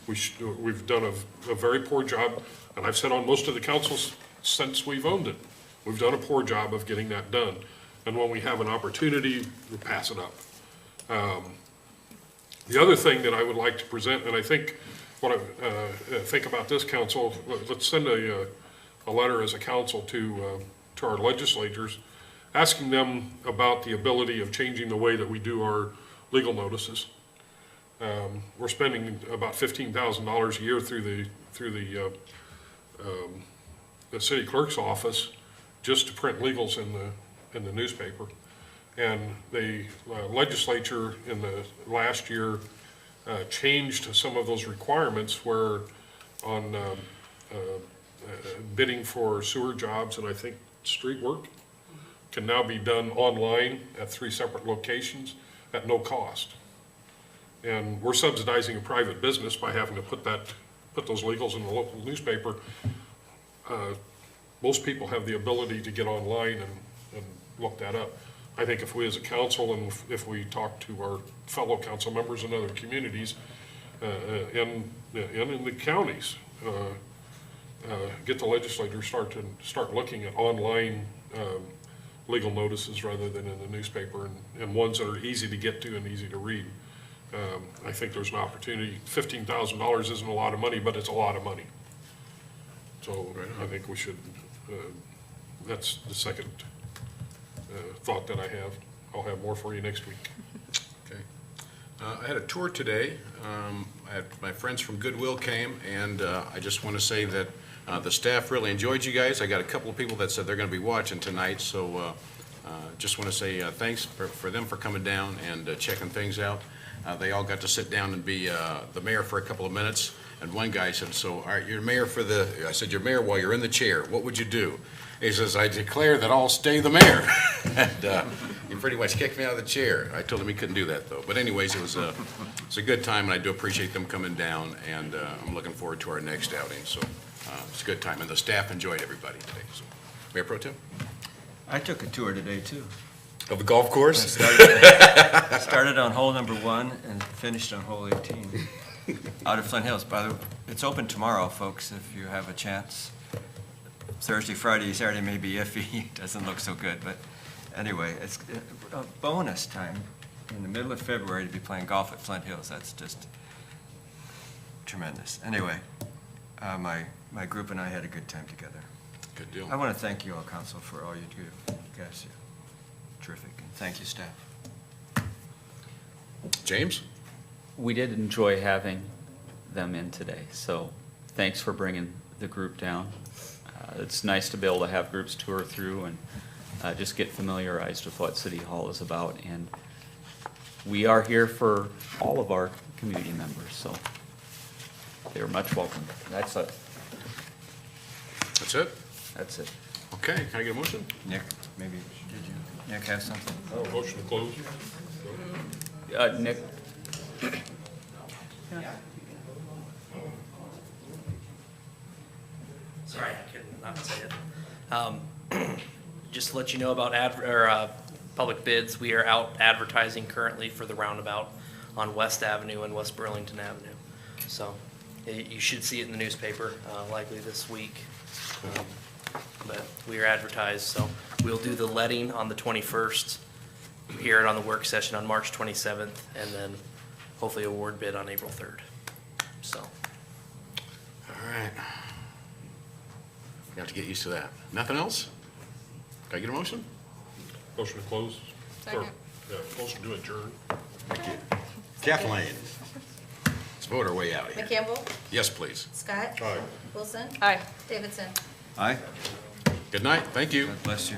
We've done a very poor job, and I've said on most of the councils since we've owned it, we've done a poor job of getting that done. And when we have an opportunity, we pass it up. The other thing that I would like to present, and I think what I think about this council, let's send a letter as a council to our legislators, asking them about the ability of changing the way that we do our legal notices. We're spending about $15,000 a year through the city clerk's office just to print legals in the newspaper. And the legislature in the last year changed some of those requirements where on bidding for sewer jobs and I think street work can now be done online at 3 separate locations at no cost. And we're subsidizing a private business by having to put those legals in the local newspaper. Most people have the ability to get online and look that up. I think if we as a council and if we talk to our fellow council members in other communities and in the counties, get the legislators start looking at online legal notices rather than in the newspaper and ones that are easy to get to and easy to read. I think there's an opportunity. $15,000 isn't a lot of money, but it's a lot of money. So I think we should, that's the second thought that I have. I'll have more for you next week. Okay. I had a tour today. My friends from Goodwill came, and I just want to say that the staff really enjoyed you guys. I got a couple of people that said they're going to be watching tonight, so just want to say thanks for them for coming down and checking things out. They all got to sit down and be the mayor for a couple of minutes, and one guy said, so, all right, you're mayor I said, you're mayor while you're in the chair. What would you do? He says, I declare that I'll stay the mayor. And he pretty much kicked me out of the chair. I told him he couldn't do that, though. But anyways, it's a good time, and I do appreciate them coming down, and I'm looking forward to our next outing. So it's a good time, and the staff enjoyed everybody today. So, Mayor Pro Tem? I took a tour today, too. Of the golf course? Started on hole number 1 and finished on hole 18, out of Flint Hills. By the way, it's open tomorrow, folks, if you have a chance. Thursday, Friday, Saturday may be iffy, doesn't look so good, but anyway, it's a bonus time in the middle of February to be playing golf at Flint Hills. That's just tremendous. Anyway, my group and I had a good time together. Good deal. I want to thank you all, council, for all you do. You guys are terrific, and thank you, staff. James? We did enjoy having them in today, so thanks for bringing the group down. It's nice to be able to have groups tour through and just get familiarized with what City Hall is about. And we are here for all of our community members, so they're much welcome. That's it. That's it? That's it. Okay, can I get a motion? Nick, maybe, did you, Nick, have something? Motion to close. Nick? Sorry, I could not say it. Just to let you know about public bids, we are out advertising currently for the roundabout on West Avenue and West Burlington Avenue. So you should see it in the newspaper, likely this week. But we are advertised, so we'll do the letting on the 21st, hear it on the work session on March 27th, and then hopefully award bid on April 3rd. So. All right. You have to get used to that. Nothing else? Can I get a motion? Motion to close. Second. Yeah, motion to adjourn. Thank you. Kathleen? Let's vote our way out of here. McCampbell? Yes, please. Scott? Aye. Wilson? Aye. Davidson? Aye. Good night. Thank you. God bless you.